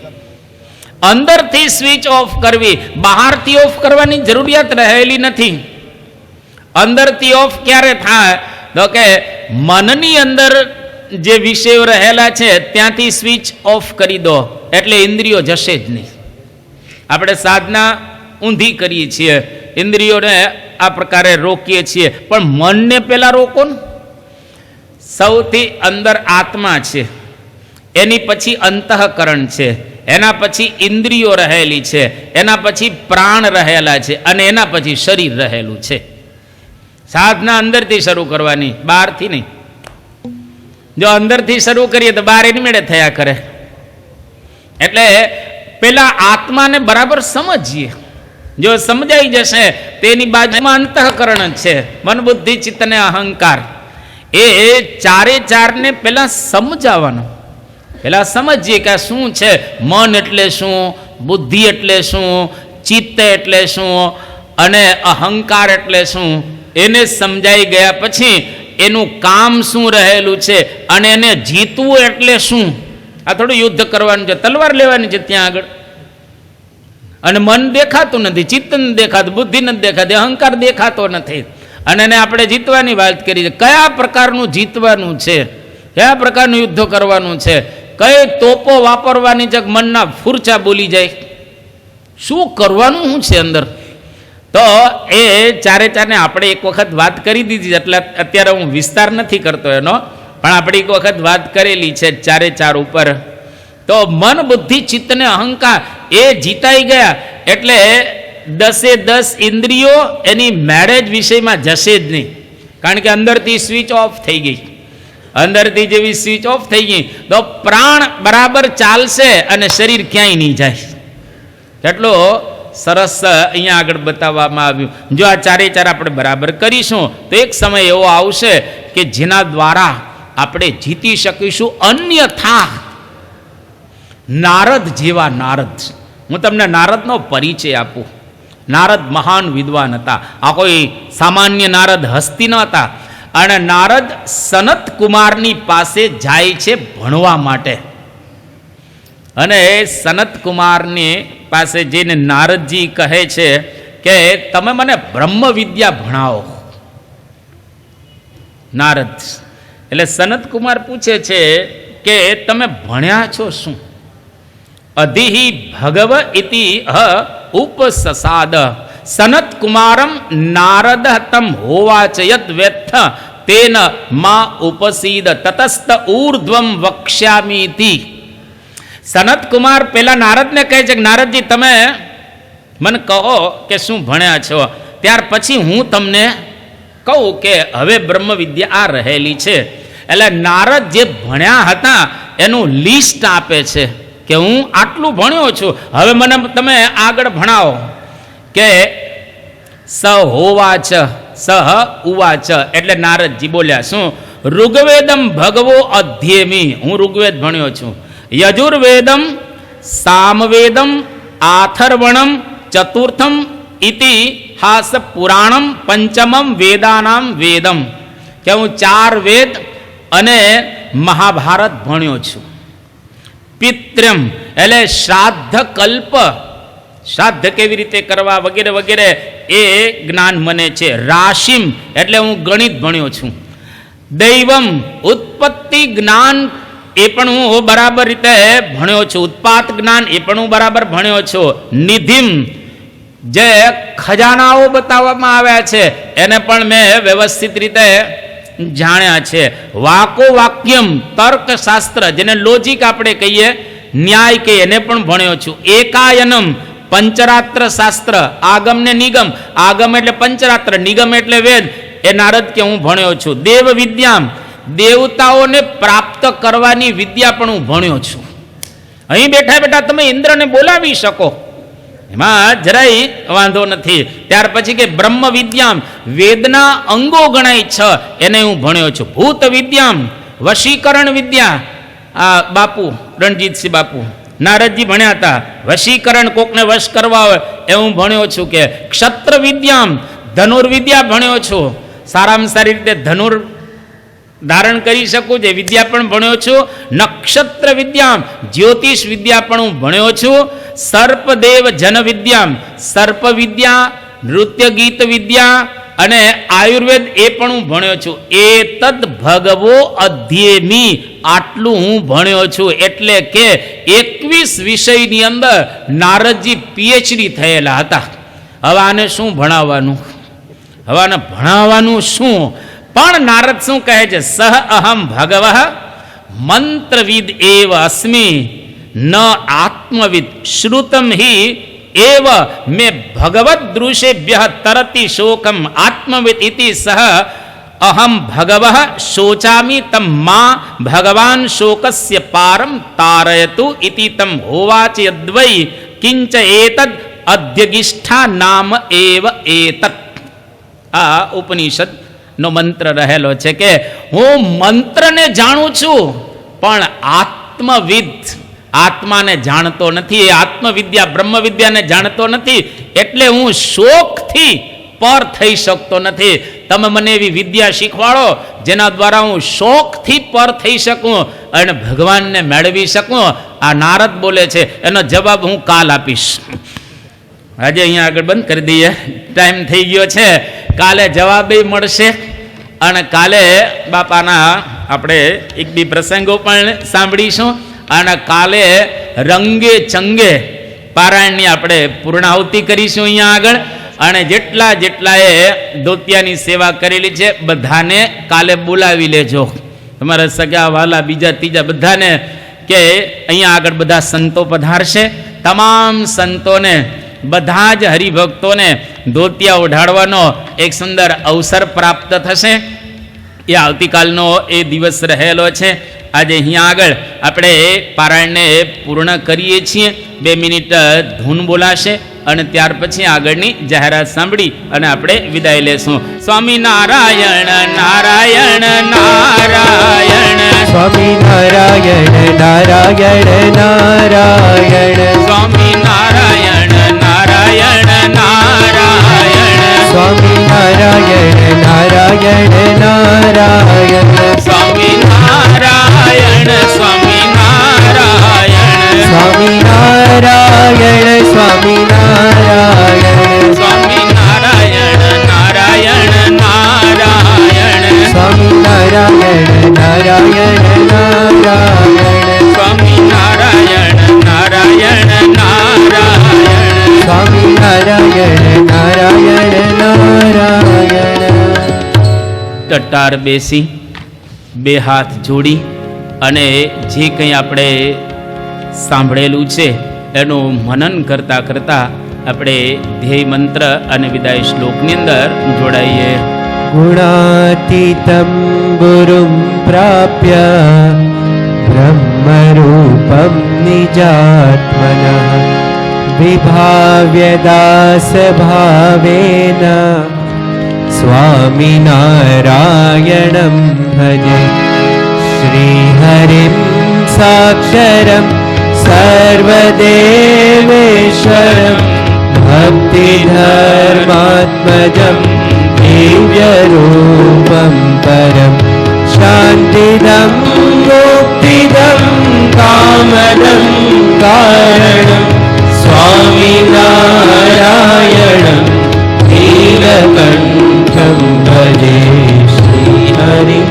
અંદરથી સ્વિચ ઓફ કરવી, બહારથી ઓફ કરવાની જરૂરિયાત રહેલી નથી. અંદરથી ઓફ ક્યારે થાય? તો કે મનની અંદર જે વિષયો રહેલા છે ત્યાંથી સ્વિચ ઓફ કરી દો એટલે ઇન્દ્રિયો જશે જ નહીં. આપણે સાધના ઊંધી કરીએ છીએ, ઇન્દ્રિયોને આ પ્રકારે રોકીએ છીએ, પણ મનને પહેલા રોકો ને. સૌથી અંદર આત્મા છે, એની પછી અંતઃકરણ છે, એના પછી ઇન્દ્રિયો રહેલી છે, એના પછી પ્રાણ રહેલા છે, અને એના પછી શરીર રહેલું છે. સાધના અંદરથી શરૂ કરવાની, બહારથી નહીં. જો અંદરથી શરૂ કરીએ તો બહાર એની મેળે થયા કરે. એટલે પેલા આત્માને બરાબર સમજીએ. જો સમજાઈ જશે તેની બાજુમાં અંતઃકરણ જ છે, મન બુદ્ધિ ચિત્ત અને અહંકાર. એ ચારે ચારને પેલા સમજાવવાનો. પેલા સમજીએ કે શું છે મન એટલે શું, બુદ્ધિ એટલે શું, ચિત્ત એટલે શું અને અહંકાર એટલે શું. એને સમજાઈ ગયા પછી એનું કામ શું રહેલું છે અને એને જીતવું એટલે શું આ થોડું યુદ્ધ કરવાનું છે, તલવાર લેવાની છે ત્યાં આગળ. અને મન દેખાતું નથી, ચિત્ત નથી દેખાતું, બુદ્ધિ નથી દેખાતી, અહંકાર દેખાતો નથી. અને એને આપણે જીતવાની વાત કરી છે. કયા પ્રકારનું જીતવાનું છે, કયા પ્રકારનું યુદ્ધ કરવાનું છે, કઈ તોપો વાપરવાની છે, મનના ફૂરચા બોલી જાય, શું કરવાનું શું છે અંદર. તો એ ચારે ચારને આપણે એક વખત વાત કરી દીધી, એટલે અત્યારે હું વિસ્તાર નથી કરતો એનો, પણ આપણે એક વખત વાત કરેલી છે ચારે ચાર ઉપર. તો મન, બુદ્ધિ, ચિત્ત ને અહંકાર એ જીતાઈ ગયા એટલે 10 ઇન્દ્રિયો એની મેરેજ વિષયમાં જશે જ નહીં, કારણ કે અંદરથી સ્વિચ ઓફ થઈ ગઈ. અંદરથી જેવી સ્વિચ ઓફ થઈ ગઈ તો પ્રાણ બરાબર ચાલશે અને શરીર ક્યાંય નહીં જાય. એટલો સરસ અહીંયા આગળ બતાવવામાં આવ્યું. જો આ ચારે ચાર આપણે બરાબર કરીશું તો એક સમય એવો આવશે કે જેના દ્વારા આપણે જીતી શકીશું. અન્યથા નારદ જેવા નારદ, હું તમને નારદનો પરિચય આપું. નારદ મહાન વિદ્વાન હતા. આ કોઈ સામાન્ય નારદ હસ્તી ન હતા. અને નારદ સનત કુમારની પાસે જાય છે ભણવા માટે. અને સનત કુમારની પાસે જઈને નારદજી કહે છે કે તમે મને બ્રહ્મ વિદ્યા ભણાવો. નારદ એટલે સનત કુમાર પૂછે છે કે તમે ભણ્યા છો શું? અધિહિ ભગવ ઇતિ ઉપસસાદ સનત કુમારમ નારદ તમ હોવાચયત વ્યથ તેન મા ઉપસીદ તતસ્ત ઊર્ધ્વમ વક્ષ્યામીતિ. સનત કુમાર પેલા નારદને કહે છે કે નારદજી તમે મને કહો કે શું ભણ્યા છો, ત્યાર પછી હું તમને કહું કે હવે બ્રહ્મ વિદ્યા આ રહેલી છે. એટલે નારદ જે ભણ્યા હતા એનું લિસ્ટ આપે છે કે હું આટલું ભણ્યો છું, હવે મને તમે આગળ ભણાવો. કે સ હોવાચ સહ ઉવાચ એટલે નારદજી બોલ્યા શું? ઋગ્વેદમ ભગવો અધ્યેમી, હું ઋગ્વેદ ભણ્યો છું. યજુર્વેદમ સામવેદમ આથર્વણમ ચતુર્થમ ઇતિ હાસ પુરાણમ પંચમમ વેદાનામ વેદમ, કે હું 4 વેદ અને મહાભારત ભણ્યો છું. પિત્રમ એટલે શ્રાદ્ધ કલ્પ, શ્રાદ્ધ કેવી રીતે કરવા વગેરે વગેરે એ જ્ઞાન મને છે. રાશિમ એટલે હું ગણિત ભણ્યો છું. દૈવમ ઉત્પત્તિ જ્ઞાન એ પણ હું બરાબર રીતે ભણ્યો છું. ઉત્પાત જ્ઞાન એ પણ હું બરાબર ભણ્યો છું. નિધિમ જે ખજાનાઓ બતાવવામાં આવ્યા છે એને પણ મેં વ્યવસ્થિત રીતે જાણ્યા છે. વાકો વાક્યમ તર્કશાસ્ત્ર જેને લોજિક આપણે કહીએ, ન્યાય કહીએ, એને પણ ભણ્યો છું. એકાયનમ પંચરાત્ર શાસ્ત્ર, આગમ ને નિગમ, આગમ એટલે પંચરાત્ર, નિગમ એટલે વેદ, એ નારદ કે હું ભણ્યો છું. દેવ વિદ્યામ દેવતાઓને પ્રાપ્ત કરવાની વિદ્યા પણ હું ભણ્યો છું. અહીં બેઠા બેઠા તમે ઇન્દ્રને બોલાવી શકો, એમાં જરાય વાંધો નથી. ત્યાર પછી કે બ્રહ્મ વિદ્યામ વેદના અંગો ગણાય 6 એને હું ભણ્યો છું. ભૂત વિદ્યામ વશીકરણ વિદ્યા, આ બાપુ રણજીતસિંહ બાપુ નારદજી ભણ્યા હતા. વશીકરણ કોકને વશ કરવા હોય એ હું ભણ્યો છું. કે ક્ષત્ર વિદ્યામ ધનુર્વિદ્યા ભણ્યો છું, સારામાં સારી રીતે ધનુર ધારણ કરી શકું જે વિદ્યા પણ ભણ્યો છું. નક્ષત્ર વિદ્યામ જ્યોતિષ વિદ્યા પણ હું ભણ્યો છું. સર્પદેવ જન વિદ્યામ સર્પ વિદ્યા, નૃત્ય ગીત વિદ્યા અને આયુર્વેદ એ પણ હું ભણ્યો છું. એ તદ ભગવો અધ્યેમી આટલું હું ભણ્યો છું. એટલે કે 21 વિષયની અંદર નારદજી પીએચડી થયેલા હતા. હવે આને શું ભણાવવાનું, હવે આને ભણાવવાનું શું? પણ નારદ શું કહે છે? સહ અહમ ભગવ મંત્રવિદ એવ અસ્મિ ન આત્મવિદ શ્રુતમ હિ એવ મે ભગવદ દૃશેભ્ય તરતિ શોકમ આત્મવિદ ઇતિ સહ અહમ ભગવ શોચામી તમ મા ભગવાન શોકસ્ય પારમ તારયતુ ઇતિ તમ હોવાચ યદ્વૈ કિંચ એતદ અધ્યગિષ્ઠા નામ એવ એતત. આ ઉપનિષદ નો મંત્ર રહેલો છે કે હું મંત્રને જાણું છું પણ આત્મવિદ આત્માને જાણતો નથી. એ આત્મવિદ્યા બ્રહ્મ વિદ્યાને જાણતો નથી, એટલે હું શોકથી પર થઈ શકતો નથી. તમે મને એવી વિદ્યા શીખવાડો જેના દ્વારા હું શોકથી પર થઈ શકું. અને ભગવાનને મેળવી શકું, આ નારદ બોલે છે, એનો જવાબ હું કાલ આપીશ. આજે અહીંયા આગળ બંધ કરી દઈએ, ટાઈમ થઈ ગયો છે. કાલે જવાબ મળશે અને કાલે બાપાના આપણે એક બી પ્રસંગો પણ સાંભળીશું અને કાલે રંગે ચંગે પારાયણની આપણે પૂર્ણાહુતિ કરીશું અહીંયા આગળ. અને જેટલાએ ધોતિયાની સેવા કરેલી છે બધાને કાલે બોલાવી લેજો, તમારા સગા વાલા બીજા ત્રીજા બધાને, કે અહીંયા આગળ બધા સંતો પધારશે. તમામ સંતોને, બધા જ હરિભક્તોને ધોતિયા ઓઢાડવાનો એક સુંદર અવસર પ્રાપ્ત થશે. એ આવતીકાલનો એ દિવસ રહેલો છે. આજે અહીંયા આગળ આપણે પારાયણને પૂર્ણ કરીએ છીએ. 2 મિનિટ ધૂન બોલાશે અને ત્યાર પછી આગળની જાહેરાત સાંભળી અને આપણે વિદાય લેશું. સ્વામી નારાયણ નારાયણ નારાયણ, સ્વામી નારાયણ નારાયણ નારાયણ, સ્વામી નારાયણ નારાયણ નારાયણ, સ્વામી નારાયણ નારાયણ નારાયણ, સ્વામી નારાયણ સ્વામી નારાયણ, સ્વામી નારાયણ સ્વામી નારાયણ, સ્વામી નારાયણ નારાયણ નારાયણ, સ્વામી નારાયણ નારાયણ નારાયણ, સ્વામી નારાયણ નારાયણ નારાયણ, સ્વામી નારાયણ નારાયણ નારાયણ. ટટ્ટાર બેસી 2 હાથ જોડી અને જે કંઈ આપણે સાંભળેલું છે એનું મનન કરતા કરતા આપણે ધ્યેય મંત્ર અને વિદાય શ્લોકની અંદર જોડાઈએ. ગુણાતીતમ ગુરુમ પ્રાપ્ય બ્રહ્મરૂપમ નિજાત્મનઃ વિભાવ્ય દાસ ભાવેન સ્વામિનારાયણં ભજે. શ્રીહરિં સાક્ષરં સર્વદેવેશ્વરં ભક્તિધર્માત્મજં દિવ્યરૂપં પરમ શાંતિદં મુક્તિદં કામદં કારણં સ્વામિનારાયણં નીલકંઠં ભજે શ્રીહરિ.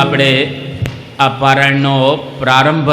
આપણે આ પારાયણનો પ્રારંભ